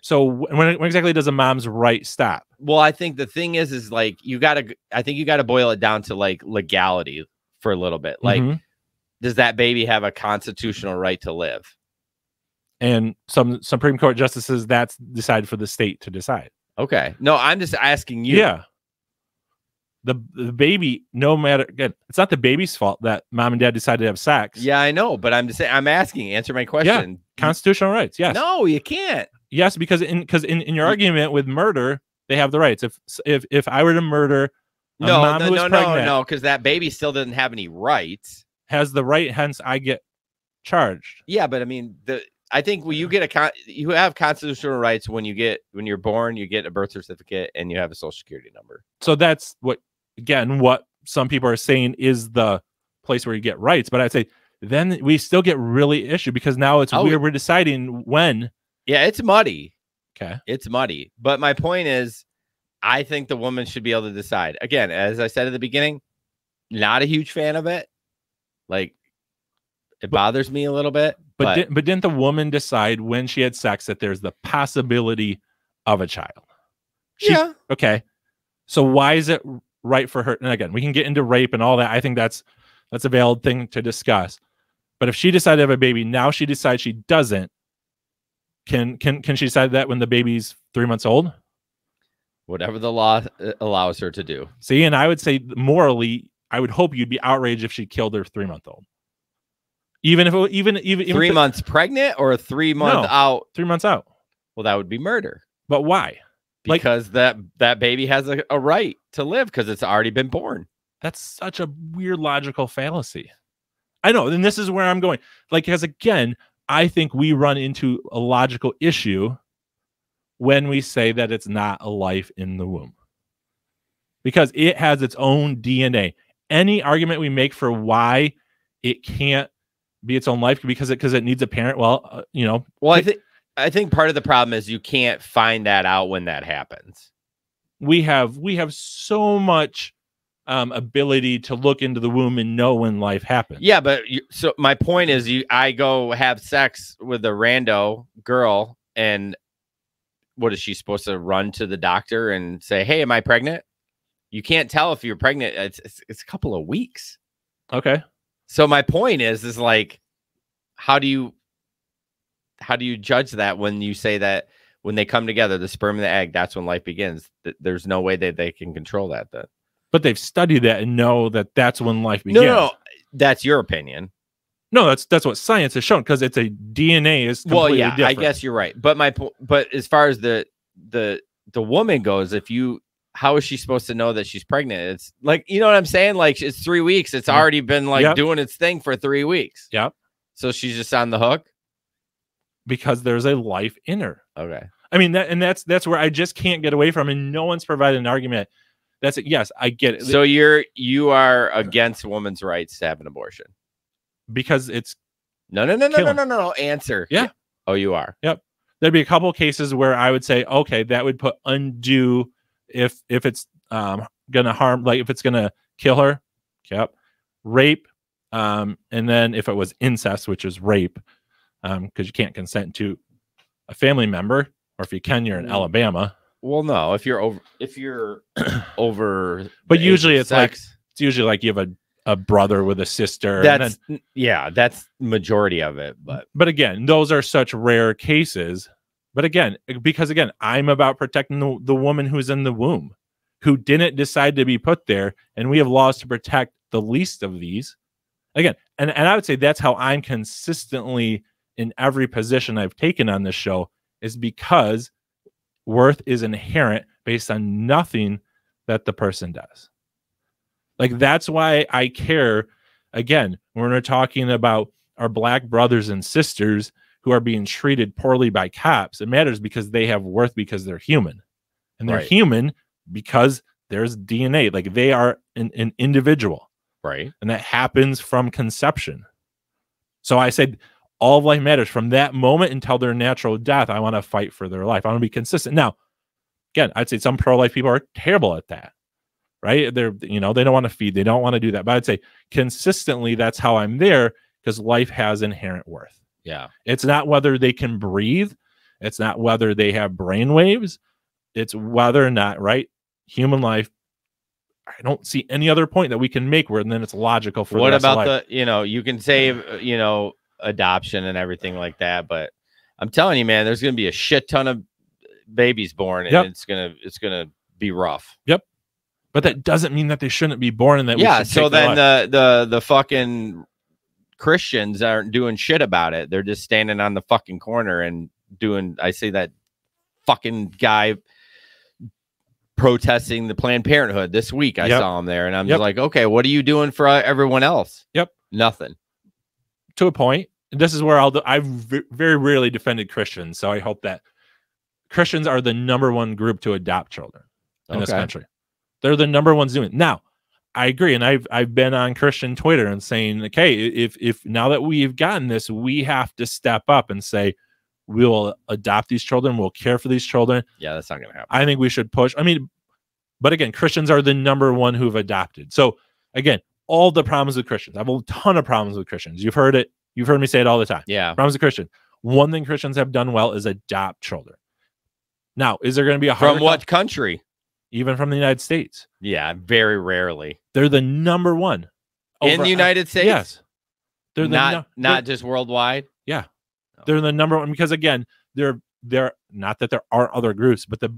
So when exactly does a mom's right stop? Well, I think the thing is like I think you gotta boil it down to like legality for a little bit. Like, does that baby have a constitutional right to live? And some Supreme Court justices, that's decided for the state to decide. Okay. No, I'm just asking you. Yeah. the baby, no matter, again, it's not the baby's fault that mom and dad decided to have sex. Yeah, I know, but I'm just saying, I'm asking, answer my question. Yeah, constitutional rights. Yes. No, you can't. Yes, because in your argument with murder, they have the rights. If I were to murder a mom who was pregnant, no, because that baby still doesn't have any rights. Has the right, hence I get charged. Yeah, but I mean, I think when you get you have constitutional rights when you're born, you get a birth certificate and you have a social security number. So that's what some people are saying is the place where you get rights. But I'd say then we still get really issue because now it's weird. We're deciding when. Yeah, it's muddy. Okay. It's muddy. But my point is, I think the woman should be able to decide. Again, as I said at the beginning, not a huge fan of it. Like, it bothers me a little bit. But didn't the woman decide when she had sex that there's the possibility of a child? Yeah. Okay. So why is it right for her? And again, we can get into rape and all that. I think that's a valid thing to discuss. But if she decided to have a baby, now she decides she doesn't. Can she decide that when the baby's 3 months old? Whatever the law allows her to do. See, and I would say morally, I would hope you'd be outraged if she killed her 3-month-old. Even 3 months pregnant or 3 months out? 3 months out. Well, that would be murder. But why? Because that baby has a right to live because it's already been born. That's such a weird logical fallacy. I know, and this is where I'm going. Because again, I think we run into a logical issue when we say that it's not a life in the womb. Because it has its own DNA. Any argument we make for why it can't be its own life because it needs a parent, well, I think part of the problem is you can't find that out when that happens. We have so much ability to look into the womb and know when life happens. Yeah, but so my point is, I go have sex with a rando girl, and what is she supposed to run to the doctor and say, "Hey, am I pregnant?" You can't tell if you're pregnant. It's a couple of weeks. Okay. So my point is like, how do you judge that when you say that when they come together, the sperm and the egg, that's when life begins? There's no way that they can control that then. But they've studied that and know that that's when life begins. No, that's your opinion. No, that's what science has shown because it's a DNA is completely different. I guess you're right. But but as far as the woman goes, how is she supposed to know that she's pregnant? It's like, you know what I'm saying? Like, it's 3 weeks. It's already been doing its thing for 3 weeks. Yep. So she's just on the hook because there's a life in her. Okay. I mean, that's where I just can't get away from, and no one's provided an argument. That's it. Yes, I get it. So you are against women's rights to have an abortion because it's no. Answer. Yeah. Oh, you are. Yep. There'd be a couple of cases where I would say, okay, that would put undue if it's gonna harm, like if it's gonna kill her. Yep. Rape. And then if it was incest, which is rape, because you can't consent to a family member, or if you can, you're in Alabama. Well, no, if you're over, but usually it's usually like you have a brother with a sister. That's majority of it. But again, those are such rare cases. But again, because I'm about protecting the woman who's in the womb, who didn't decide to be put there, and we have laws to protect the least of these. Again, and I would say that's how I'm consistently in every position I've taken on this show, is because worth is inherent based on nothing that the person does. Like, that's why I care, again, when we're talking about our Black brothers and sisters who are being treated poorly by cops. It matters because they have worth because they're human. And they're human because there's DNA. Like, they are an individual. Right. And that happens from conception. So I said, all of life matters from that moment until their natural death. I want to fight for their life. I want to be consistent. Now, again, I'd say some pro-life people are terrible at that, right? They don't want to feed. They don't want to do that. But I'd say consistently, that's how I'm there, because life has inherent worth. Yeah. It's not whether they can breathe. It's not whether they have brain waves. It's whether or not, right? Human life. I don't see any other point that we can make where then it's logical for what the rest about of life. you can say, adoption and everything like that, but I'm telling you, man, there's going to be a shit ton of babies born, and it's going to be rough. Yep. But that doesn't mean that they shouldn't be born and that yeah. we should So take their then life. the fucking Christians aren't doing shit about it. They're just standing on the fucking corner and doing. I see that fucking guy protesting the Planned Parenthood this week. I saw him there, and I'm just like, okay, what are you doing for everyone else? Yep, nothing. To a point. This is where I've very rarely defended Christians, so I hope that Christians are the number one group to adopt children in this country. They're the number ones doing it. Now, I agree, and I've been on Christian Twitter and saying, okay, if now that we've gotten this, we have to step up and say we'll adopt these children, we'll care for these children. Yeah, that's not going to happen. I think we should push. I mean, but again, Christians are the number one who've adopted. So again, all the problems with Christians. I have a ton of problems with Christians. You've heard it. You've heard me say it all the time. Yeah. Problems with Christians. One thing Christians have done well is adopt children. Now, is there going to be a harder from what country? Even from the United States. Yeah, very rarely. They're the number one. In the United States? Yes. They're not just worldwide? Yeah. They're the number one because again, they're not that there aren't other groups, but the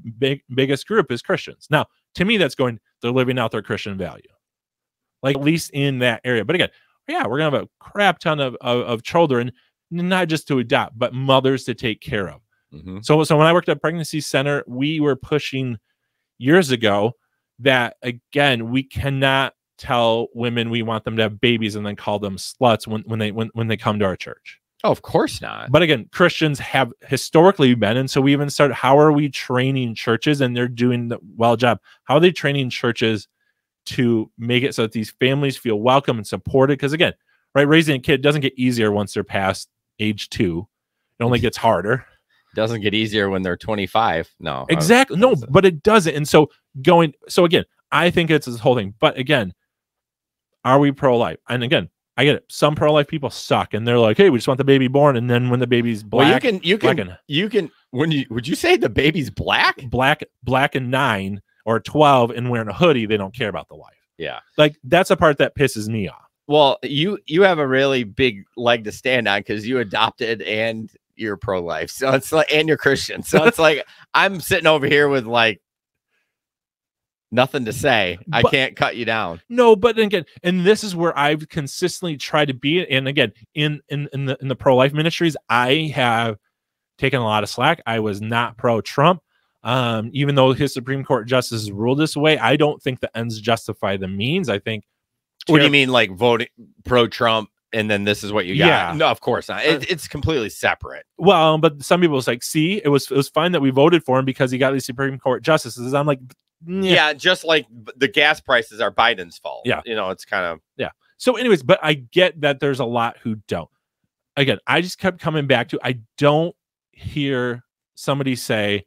biggest group is Christians. Now, to me, that's they're living out their Christian value. Like at least in that area. But again, yeah, we're gonna have a crap ton of children, not just to adopt, but mothers to take care of. Mm-hmm. So when I worked at Pregnancy Center, we were pushing years ago that again, we cannot tell women we want them to have babies and then call them sluts when they come to our church. Oh, of course not. But again, Christians have historically been, and so we even started, how are we training churches? And they're doing the well job. How are they training churches to make it so that these families feel welcome and supported? Because again, right, raising a kid doesn't get easier once they're past age 2. It only gets harder. Doesn't get easier when they're 25. No. Exactly. No, but it doesn't. And so again, I think it's this whole thing. But again, are we pro-life? And again, I get it. Some pro-life people suck, and they're like, "Hey, we just want the baby born." And then when the baby's black, well, you can. Would you say the baby's black and 9 or 12 and wearing a hoodie? They don't care about the life. Yeah, like that's a part that pisses me off. Well, you have a really big leg to stand on because you adopted and you're pro-life, so it's like, and you're Christian, so it's like I'm sitting over here with like nothing to say. I can't cut you down. No, but again, and this is where I've consistently tried to be. And again, in the pro-life ministries, I have taken a lot of slack. I was not pro-Trump. Even though his Supreme Court justices ruled this way, I don't think the ends justify the means. I think. What do you mean, like voting pro-Trump, and then this is what you got? Yeah. No, of course not. It's completely separate. Well, but some people was like, see, it was fine that we voted for him because he got these Supreme Court justices. I'm like, yeah, just like the gas prices are Biden's fault. Yeah. It's kind of. Yeah. So anyways, but I get that there's a lot who don't. Again, I just kept coming back to, I don't hear somebody say,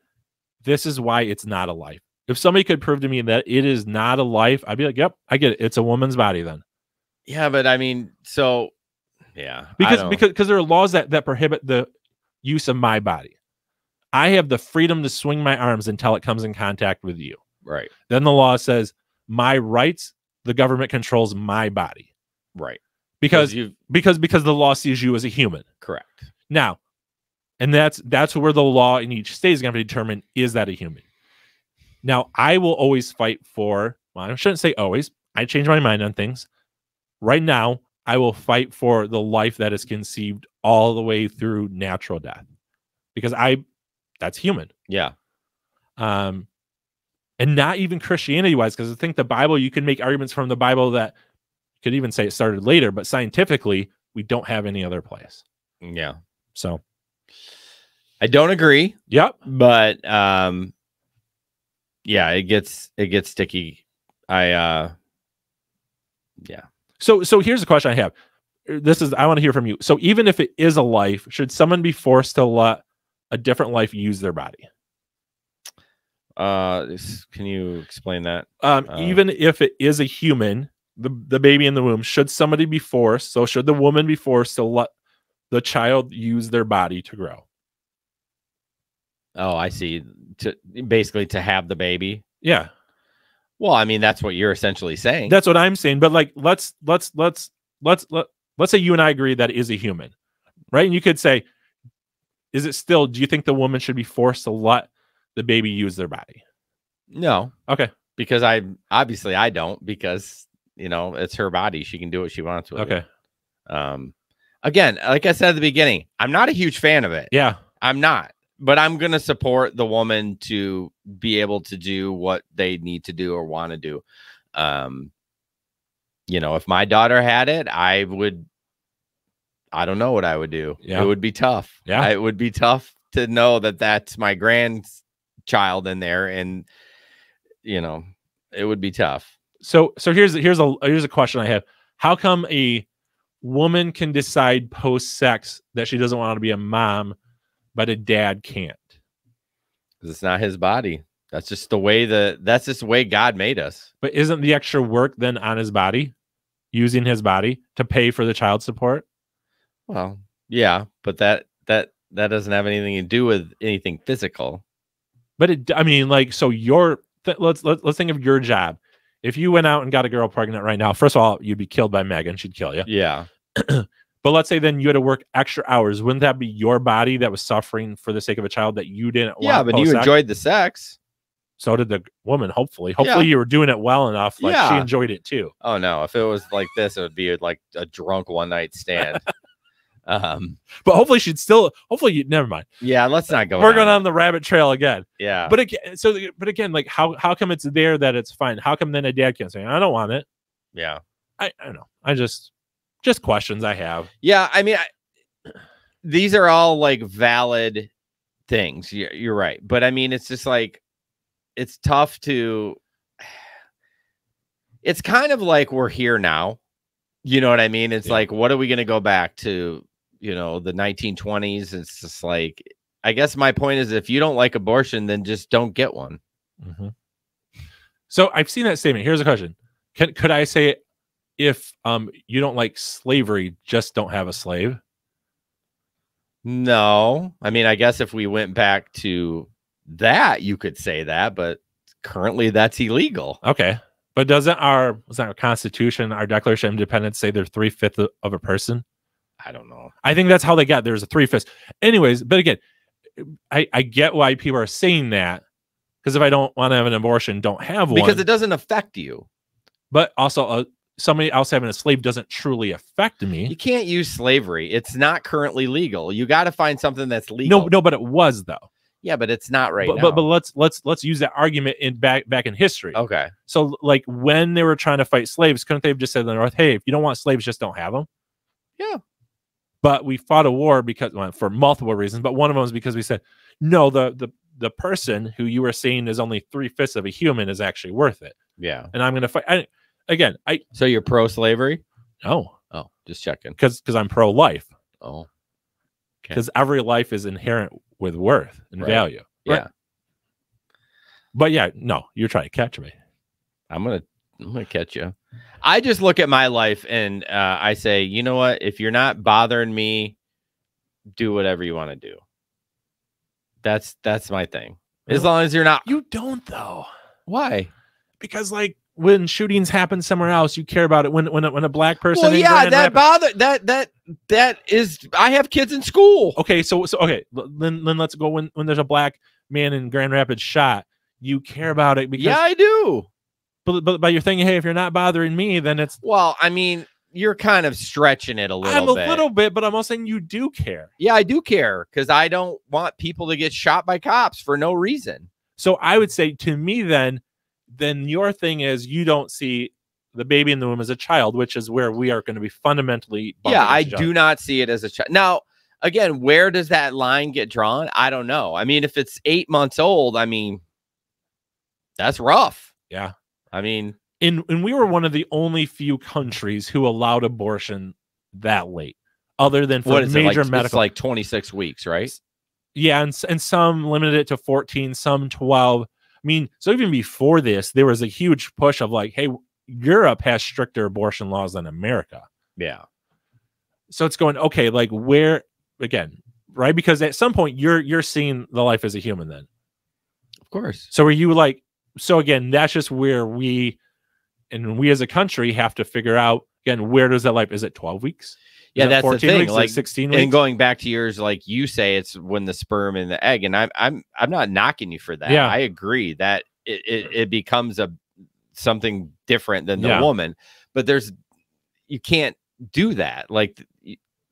this is why it's not a life. If somebody could prove to me that it is not a life, I'd be like, yep, I get it. It's a woman's body then. Yeah, but I mean, so yeah. Because there are laws that prohibit the use of my body. I have the freedom to swing my arms until it comes in contact with you. Right. Then the law says my rights, the government controls my body. Right. Because the law sees you as a human. Correct. Now, and that's where the law in each state is going to determine, is that a human? Now, I will always fight for, well, I shouldn't say always. I change my mind on things. Right now, I will fight for the life that is conceived all the way through natural death. Because that's human. Yeah. And not even Christianity-wise, because I think the Bible, you can make arguments from the Bible that you could even say it started later, but scientifically, we don't have any other place. Yeah. So I don't agree. Yep. But yeah, it gets sticky. Yeah. So here's a question I have. I want to hear from you. So even if it is a life, should someone be forced to let a different life use their body? Can you explain that? Even if it is a human, the baby in the womb, should somebody be forced? So should the woman be forced to let the child use their body to grow? Oh, I see. Basically to have the baby. Yeah. Well, I mean, that's what you're essentially saying. That's what I'm saying. But like, let's say you and I agree that it is a human, right? And you could say, do you think the woman should be forced to let the baby use their body? No. Okay. because I don't, because it's her body. She can do what she wants with it. Again, like I said at the beginning, I'm not a huge fan of it. Yeah, I'm not, but I'm going to support the woman to be able to do what they need to do or want to do. If my daughter had it, I don't know what I would do. Yeah. It would be tough. Yeah. It would be tough to know that that's my grandchild in there. And, it would be tough. So here's a question I have. How come a woman can decide post-sex that she doesn't want to be a mom, but a dad can't? Because it's not his body. That's just the way God made us. But isn't the extra work then on his body, using his body to pay for the child support? Well, yeah, but that doesn't have anything to do with anything physical. But let's think of your job. If you went out and got a girl pregnant right now, first of all, you'd be killed by Megan. She'd kill you. Yeah. But let's say then you had to work extra hours. Wouldn't that be your body that was suffering for the sake of a child that you didn't want? Yeah, but you enjoyed the sex. So did the woman, hopefully. Hopefully you were doing it well enough. Like she enjoyed it too. Oh, no. If it was like this, it would be like a drunk one-night stand. But hopefully never mind. Yeah, let's not go. We're going on the rabbit trail again. Yeah. But again, like how come it's there that it's fine? How come then a dad can't say, I don't want it? Yeah. I don't know. I just questions I have. Yeah, I mean, these are all like valid things. You're right. But I mean, it's just like, it's tough to, it's kind of like we're here now. You know what I mean? It's like, what are we going to go back to, the 1920s? It's just like, I guess my point is, if you don't like abortion, then just don't get one. Mm-hmm. So I've seen that statement. Here's a question. Could I say, if you don't like slavery, just don't have a slave? No. I mean, I guess if we went back to that, you could say that, but currently that's illegal. Okay. But doesn't our Constitution, our Declaration of Independence say they're 3/5 of a person? I don't know. I think that's how they got. There's a 3/5. Anyways, but again, I get why people are saying that, because if I don't want to have an abortion, don't have one. Because it doesn't affect you. But also, somebody else having a slave doesn't truly affect me. You can't use slavery. It's not currently legal. You got to find something that's legal. No, but it was though. Yeah, but it's not right now. But let's use that argument back in history. Okay. So like when they were trying to fight slaves, couldn't they have just said to the North, hey, if you don't want slaves, just don't have them? Yeah. But we fought a war for multiple reasons, but one of them was because we said, no, the person who you were saying is only 3/5 of a human is actually worth it. Yeah. And I'm going to fight. So you're pro-slavery? No. Oh, just checking. Because I'm pro-life. Oh. Because every life is inherent with worth and value. Yeah. Right? But yeah, no, you're trying to catch me. I'm gonna catch you. I just look at my life and I say, you know what? If you're not bothering me, do whatever you want to do. That's my thing. As long as you're not. You don't though. Why? Because like when shootings happen somewhere else, you care about it. When a black person. Well, yeah, that is. I have kids in school. Okay, so okay, then let's go when there's a black man in Grand Rapids shot. You care about it because I do. But you're thinking, hey, if you're not bothering me, then it's. Well, I mean, you're kind of stretching it a little bit. I'm a little bit, but I'm also saying you do care. Yeah, I do care because I don't want people to get shot by cops for no reason. So I would say to me then your thing is you don't see the baby in the womb as a child, which is where we are going to be fundamentally. Yeah, I do not see it as a child. Now, again, where does that line get drawn? I don't know. I mean, if it's 8 months old, I mean, that's rough. Yeah. I mean, and we were one of the only few countries who allowed abortion that late, other than for major medical. It's like 26 weeks, right? Yeah, and some limited it to 14, some 12. I mean, so even before this, there was a huge push of like, hey, Europe has stricter abortion laws than America. Yeah. So it's going, okay, like where, again, right? Because at some point you're seeing the life as a human then. Of course. So are you like, so again, that's just where we as a country have to figure out, again, where does that life, is it 12 weeks? Yeah, that's the thing. Weeks, like 16 weeks? And going back to yours, like you say, it's when the sperm and the egg. And I'm not knocking you for that. Yeah. I agree that it becomes a something different than the woman. But you can't do that. Like,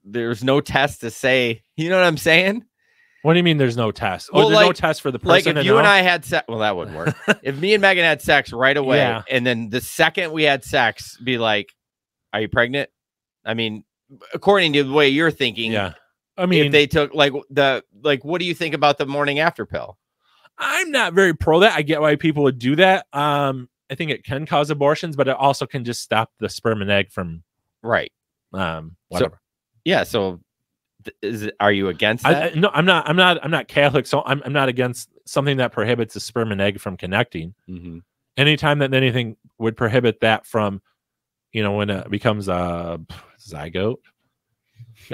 there's no test to say, you know what I'm saying? What do you mean there's no test? Well, there's no test for the person. Like, if you and I had sex, well, that wouldn't work. If me and Megan had sex right away, and then the second we had sex, be like, are you pregnant? I mean, according to the way you're thinking, I mean, if they took what do you think about the morning after pill? I'm not very pro that. I get why people would do that. I think it can cause abortions, but it also can just stop the sperm and egg from whatever. So are you against that? No, I'm not Catholic, so I'm not against something that prohibits the sperm and egg from connecting. Mm-hmm. Anytime that anything would prohibit that from, when it becomes a zygote.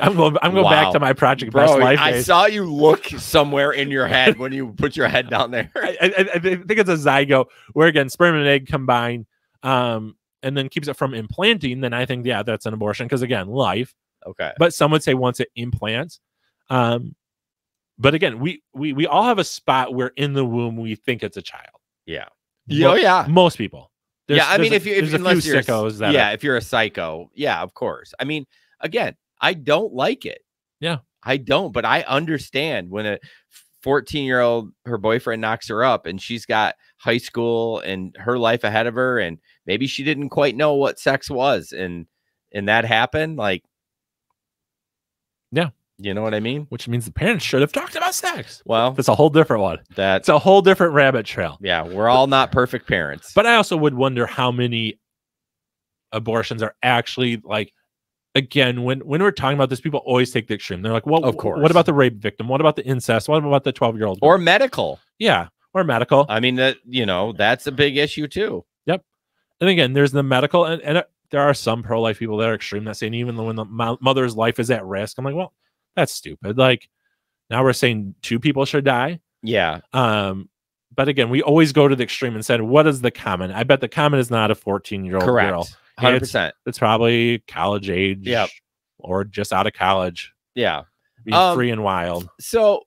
I'm going back to my Project Best Life days. I saw you look somewhere in your head when you put your head down there. I think it's a zygote where, again, sperm and egg combine, and then keeps it from implanting. Then I think, that's an abortion because, again, life. Okay. But some would say once it implants. But again, we all have a spot where in the womb we think it's a child. Yeah. Most people. I mean, if you're sickos that if you're a psycho, of course. I mean, again, I don't like it. Yeah. I don't, but I understand when a 14-year-old, her boyfriend knocks her up and she's got high school and her life ahead of her, and maybe she didn't quite know what sex was, and that happened. Like, you know what I mean? Which means the parents should have talked about sex. Well, that's a whole different one. That's a whole different rabbit trail. Yeah, we're all not perfect parents. But I also would wonder how many abortions are actually, like, again, when we're talking about this, people always take the extreme. They're like, well, of course. What about the rape victim? What about the incest? What about the 12-year-old? Or medical. Yeah, or medical. I mean, that's a big issue too. Yep. And again, there's the medical, and there are some pro-life people that are extreme that say even when the mother's life is at risk. I'm like, well, that's stupid. Like, now we're saying 2 people should die. Yeah. But again, we always go to the extreme and said, what is the common? I bet the common is not a 14-year-old girl. 100%. It's probably college age. Yep. Or just out of college. Yeah. Being free and wild. So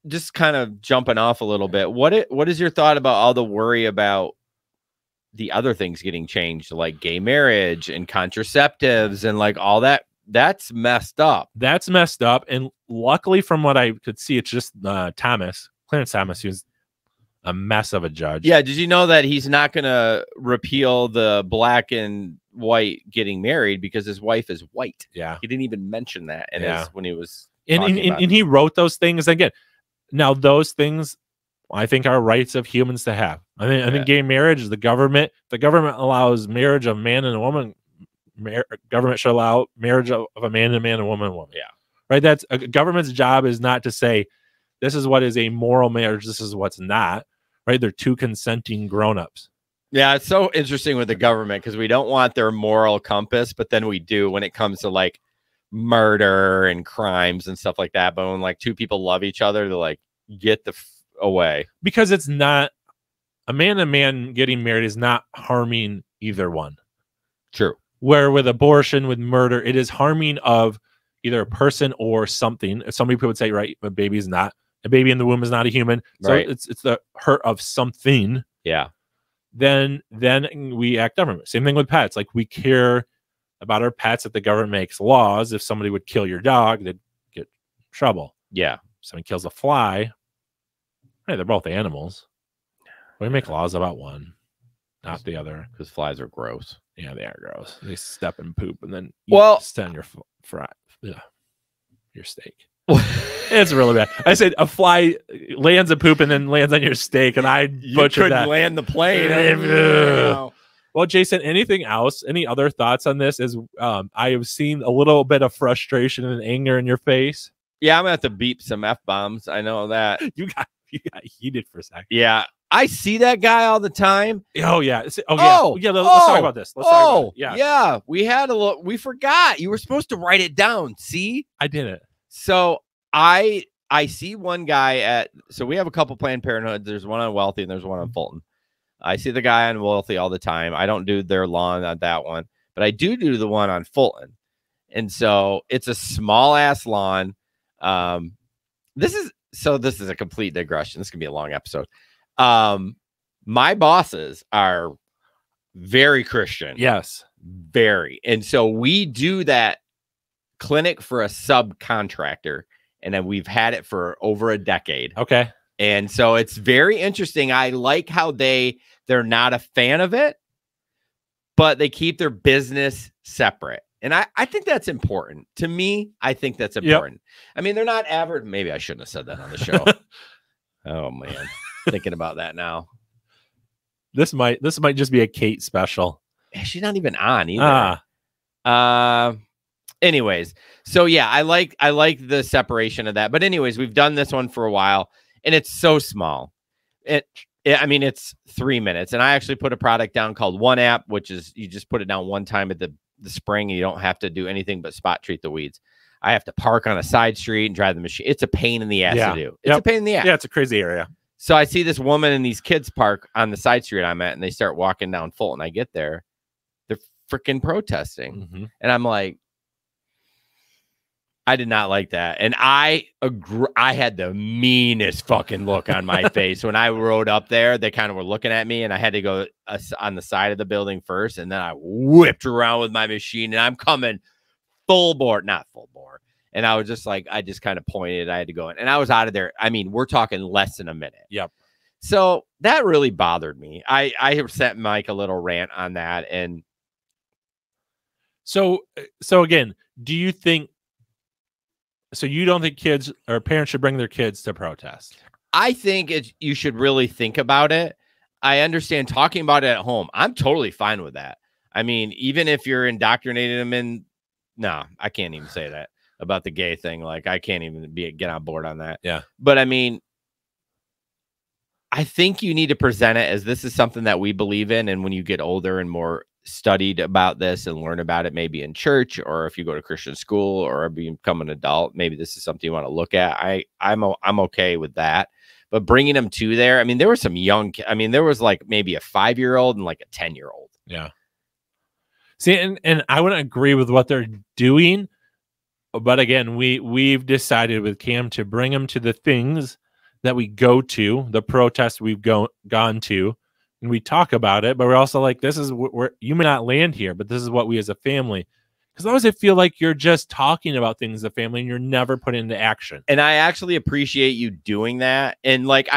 just kind of jumping off a little bit, what is your thought about all the worry about the other things getting changed, like gay marriage and contraceptives and like all that? That's messed up. That's messed up. And luckily, from what I could see, it's just Clarence Thomas, who's a mess of a judge. Yeah. Did you know that he's not going to repeal the black and white getting married because his wife is white? Yeah. He didn't even mention that when he was and he wrote those things again. Now, those things I think are rights of humans to have. I think gay marriage is the government allows marriage of a man and a woman. Government should allow marriage of a man and a man and a woman and a woman. Yeah. Right. That's a government's job, is not to say this is what is a moral marriage, this is what's not. Right. They're 2 consenting grown-ups. Yeah. It's so interesting with the government because we don't want their moral compass, but then we do when it comes to like murder and crimes and stuff like that. But when like 2 people love each other, they're like, get the away. Because it's not a man and man getting married is not harming either one. True. Where with abortion, with murder, it is harming of either a person or something. Some people would say, right, a baby in the womb is not a human. So it's the hurt of something. Yeah. Then we act government. Same thing with pets. Like, we care about our pets. If the government makes laws, if somebody would kill your dog, they'd get trouble. Yeah. If somebody kills a fly, hey, they're both animals. We make laws about one, not the other. Because flies are gross. Yeah, they are gross. They step and poop and then stand your your steak. It's really bad. I said a fly lands a poop and then lands on your steak, and I butchered that. Land the plane. Well, Jason, anything else? Any other thoughts on this? I have seen a little bit of frustration and anger in your face. Yeah, I'm gonna have to beep some F-bombs. I know that. You got heated for a second. Yeah. I see that guy all the time. Oh yeah. Let's talk about this. Let's talk about it. Yeah. We had a look. We forgot. You were supposed to write it down. See? I didn't. So I see one guy so we have a couple Planned Parenthoods. There's one on Wealthy and there's one on Fulton. I see the guy on Wealthy all the time. I don't do their lawn on that one, but I do the one on Fulton. And so it's a small ass lawn. This is a complete digression. This can be a long episode. My bosses are very Christian. Yes. Very. And so we do that clinic for a subcontractor, and then we've had it for over a decade. Okay. And so it's very interesting. I like how they're not a fan of it, but they keep their business separate. And I think that's important. To me, I think that's important. Yep. I mean, they're not average. Maybe I shouldn't have said that on the show. Oh, man. Thinking about that now. This might just be a Kate special. She's not even on either. Anyways, so yeah, I like the separation of that. But anyways, we've done this one for a while, and it's so small. I mean, it's 3 minutes, and I actually put a product down called One App, which is you just put it down one time at the spring, and you don't have to do anything but spot treat the weeds. I have to park on a side street and drive the machine. It's a pain in the ass to do. It's a pain in the ass. Yeah, it's a crazy area. So I see this woman and these kids park on the side street I'm at, and they start walking down Fulton. I get there, they're freaking protesting, and I'm like, I did not like that. And I agree. I had the meanest fucking look on my face when I rode up there. They kind of were looking at me, and I had to go on the side of the building first. And then I whipped around with my machine, and I'm coming full bore, not full bore. And I was just like, I just kind of pointed. I had to go in, and I was out of there. I mean, we're talking less than a minute. Yep. So that really bothered me. I sent Mike a little rant on that. And so again, do you think, so you don't think kids or parents should bring their kids to protest? I think you should really think about it. I understand talking about it at home. I'm totally fine with that. I mean, even if you're indoctrinating them in, no, I can't even say that about the gay thing. Like, I can't even get on board on that. Yeah. But I mean, I think you need to present it as this is something that we believe in. And when you get older and more studied about this and learn about it, maybe in church, or if you go to Christian school or become an adult, maybe this is something you want to look at. I'm okay with that. But bringing them to there, I mean, there were some young, I mean, there was like maybe a 5-year-old and like a 10-year-old. Yeah. See, and I wouldn't agree with what they're doing, but again, we've decided with Cam to bring them to the things that we go to, the protests we've gone to, and we talk about it, but we're also like, this is where you may not land here, but this is what we as a family, because otherwise I feel like you're just talking about things as a family and you're never put into action. And I actually appreciate you doing that. And like,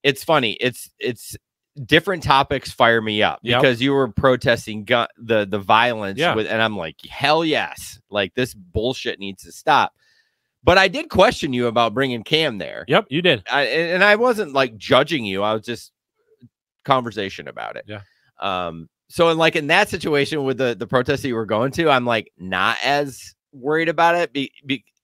it's funny. It's different topics fire me up because you were protesting the violence and I'm like, hell yes. Like, this bullshit needs to stop. But I did question you about bringing Cam there. Yep, you did. And I wasn't like judging you. I was just conversation about it. Yeah. So in that situation with the protest that you were going to, I'm like not as worried about it.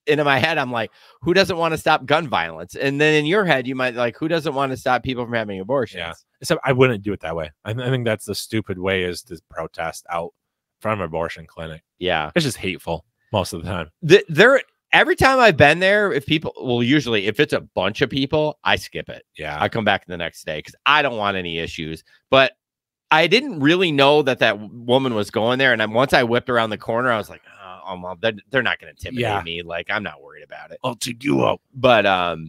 And in my head, I'm like, who doesn't want to stop gun violence? And then in your head, you might like, who doesn't want to stop people from having abortions? Yeah. So I wouldn't do it that way. I think that's the stupid way, is to protest out from an abortion clinic. Yeah. It's just hateful most of the time. Every time I've been there, usually if it's a bunch of people, I skip it. Yeah. I come back the next day because I don't want any issues. But I didn't really know that woman was going there. And once I whipped around the corner, I was like, oh, Mom, they're not going to intimidate me. Like, I'm not worried about it. I'll take you up. But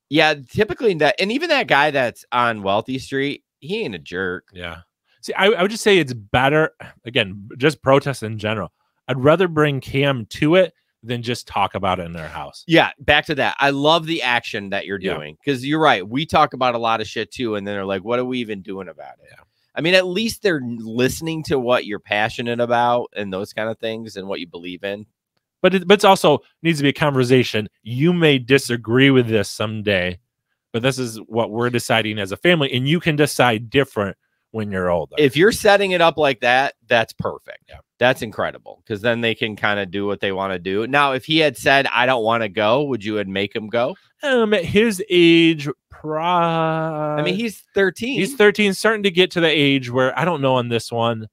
yeah, typically and even that guy that's on Wealthy Street, he ain't a jerk. Yeah. See, I would just say it's better, again, just protest in general. I'd rather bring Cam to it than just talk about it in their house. Yeah, back to that. I love the action that you're doing, because you're right. We talk about a lot of shit too, and then they're like, what are we even doing about it? Yeah. I mean, at least they're listening to what you're passionate about and those kind of things and what you believe in. But it's also needs to be a conversation. You may disagree with this someday, but this is what we're deciding as a family, and you can decide different when you're older. If you're setting it up like that, that's perfect. Yeah. That's incredible, because then they can kind of do what they want to do. Now, if he had said, I don't want to go, would you make him go? At his age, I mean, he's 13. He's 13, starting to get to the age where, I don't know on this one.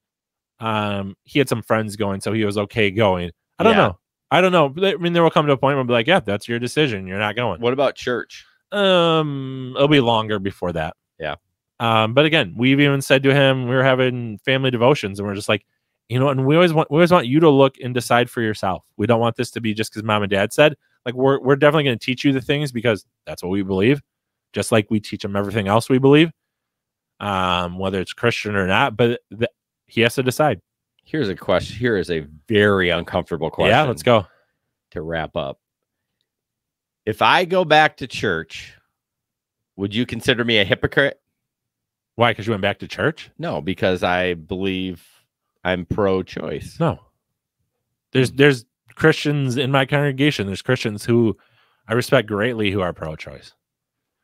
He had some friends going, so he was okay going. I don't know. I mean, there will come to a point where I'll be like, yeah, that's your decision. You're not going. What about church? It'll be longer before that. Yeah. But again, we've even said to him, we were having family devotions, and we're just like, and we always want you to look and decide for yourself. We don't want this to be just because mom and dad said. Like, we're definitely going to teach you the things because that's what we believe, just like we teach them everything else we believe. whether it's Christian or not, but he has to decide. Here's a question. Here is a very uncomfortable question. Yeah, let's go. To wrap up. If I go back to church, would you consider me a hypocrite? Why? Because you went back to church? No, because I believe I'm pro-choice. No. There's Christians in my congregation. There's Christians who I respect greatly who are pro-choice.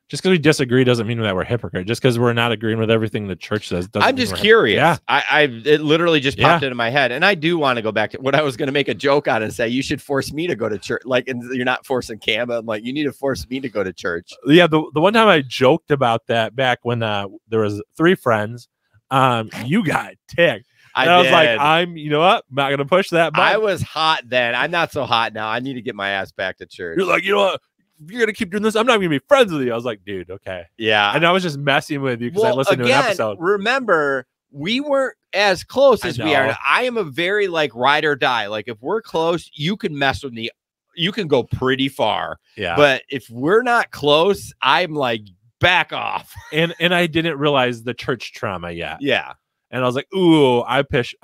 Just because we disagree doesn't mean that we're hypocrite. Just because we're not agreeing with everything the church says doesn't. I'm just curious. Yeah. It literally just popped into my head, and I do want to go back to what I was going to make a joke on and say you should force me to go to church. Like, and you're not forcing Cam. I'm like, you need to force me to go to church. Yeah, the one time I joked about that back when there was 3 friends, you got ticked. I was like, you know what? I'm not going to push that button. I was hot then. I'm not so hot now. I need to get my ass back to church. You're like, you know what? If you're going to keep doing this, I'm not going to be friends with you. I was like, dude, okay. Yeah. And I was just messing with you because I listened to an episode. Remember, we weren't as close as we are. I am a very like ride or die. Like if we're close, you can mess with me. You can go pretty far. Yeah. But if we're not close, I'm like, back off. And I didn't realize the church trauma yet. Yeah. And I was like, ooh, I push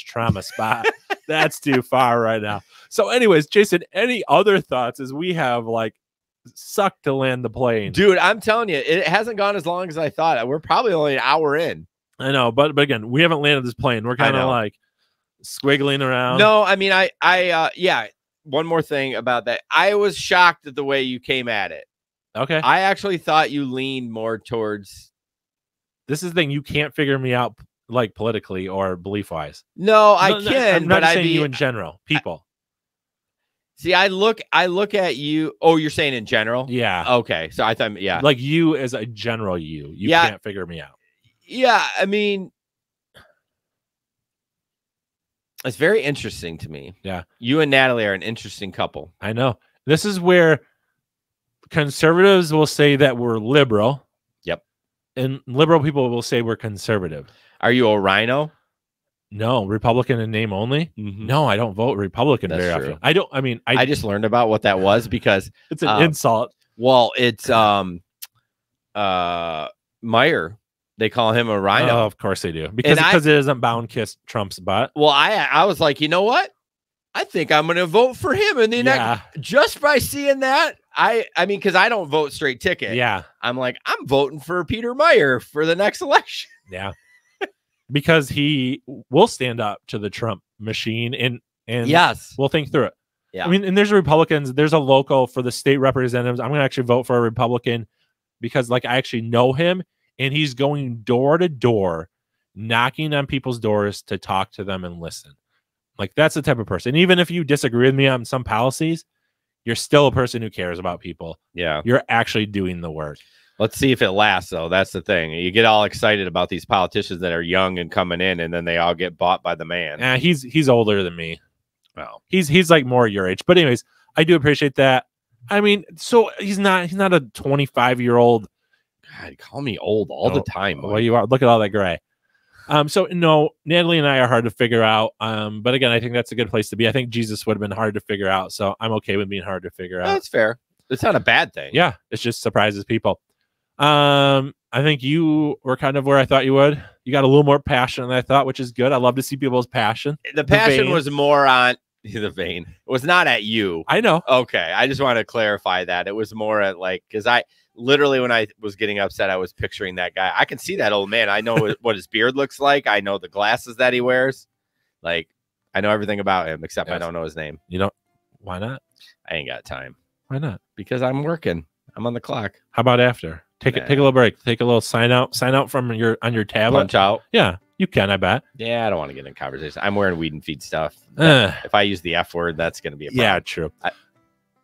trauma spot. That's too far right now. So anyways, Jason, any other thoughts as we have like sucked to land the plane? Dude, I'm telling you, it hasn't gone as long as I thought. We're probably only an hour in. I know, but again, we haven't landed this plane. We're kind of like squiggling around. No, I mean, yeah. One more thing about that. I was shocked at the way you came at it. Okay. I actually thought you leaned more towards. This is the thing. You can't figure me out like politically or belief wise. No, I can. I'm not saying you in general. People. See, I look at you. Oh, you're saying in general? Yeah. Okay. So I thought, yeah. Like you as a general you can't figure me out. Yeah. I mean, it's very interesting to me. Yeah. You and Natalie are an interesting couple. I know. This is where conservatives will say that we're liberal. Yep. And liberal people will say we're conservative. Are you a rhino? No, Republican in name only. Mm-hmm. No, I don't vote Republican That's very true. often. I don't. I mean, I just learned about what that was because it's an insult. Well, it's Meyer. They call him a rhino. Oh, of course they do because it isn't bound kiss Trump's butt. Well, I was like, you know what? I think I'm going to vote for him in the next. Just by seeing that, I mean, because I don't vote straight ticket. Yeah, I'm like, I'm voting for Peter Meyer for the next election. Yeah. Because he will stand up to the Trump machine and yes, we'll think through it. Yeah. I mean, and there's Republicans, there's a local for the state representatives. I'm going to actually vote for a Republican because like I actually know him and he's going door to door, knocking on people's doors to talk to them and listen. Like that's the type of person. Even if you disagree with me on some policies, you're still a person who cares about people. Yeah. You're actually doing the work. Let's see if it lasts, though. That's the thing. You get all excited about these politicians that are young and coming in, and then they all get bought by the man. He's older than me. Well, he's like more your age. But anyways, I do appreciate that. I mean, so he's not a 25-year-old. God, call me old all the time. Well, you are. Look at all that gray. So no, Natalie and I are hard to figure out. But again, I think that's a good place to be. I think Jesus would have been hard to figure out. So I'm okay with being hard to figure out. That's fair. It's not a bad thing. Yeah, it just surprises people. I think you were kind of where I thought you would. You got a little more passion than I thought, which is good. I love to see people's passion. The passion was more on the vein. It was not at you. I know. Okay. I just want to clarify that. It was more at like, because I literally, when I was getting upset, I was picturing that guy. I can see that old man. I know what his beard looks like. I know the glasses that he wears. Like, I know everything about him, except I don't know his name. You know, why not? I ain't got time. Why not? Because I'm working. I'm on the clock. How about after? Take a little break. Take a little sign out from on your tablet. Punch out. Yeah, you can. I bet. Yeah, I don't want to get in conversation. I'm wearing weed and feed stuff. If I use the F word, that's going to be a problem. Yeah, true.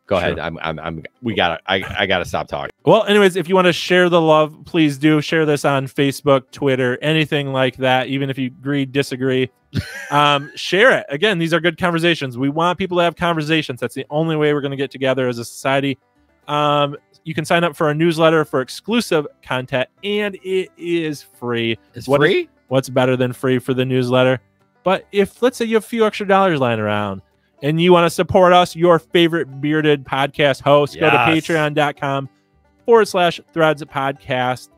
Go ahead. I gotta stop talking. Well, anyways, if you want to share the love, please do share this on Facebook, Twitter, anything like that. Even if you agree, disagree, share it. Again, these are good conversations. We want people to have conversations. That's the only way we're going to get together as a society. You can sign up for a newsletter for exclusive content, and it is free. It's free? What's better than free for the newsletter? But if, let's say you have a few extra dollars lying around and you want to support us, your favorite bearded podcast host, go to patreon.com/threads podcast.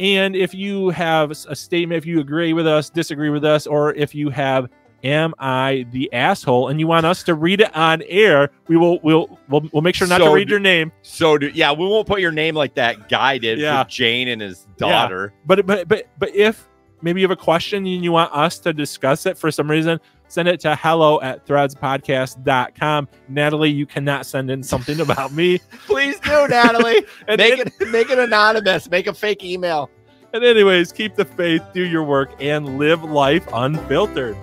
And if you have a statement, if you agree with us, disagree with us, or if you have "Am I the asshole?" and you want us to read it on air, we'll make sure not to read your name. We won't put your name like that guy did for Jane and his daughter. Yeah. But if maybe you have a question and you want us to discuss it for some reason, send it to hello@threadspodcast.com. Natalie, you cannot send in something about me. Please do, Natalie. Make it anonymous. Make a fake email. And anyways, keep the faith, do your work, and live life unfiltered.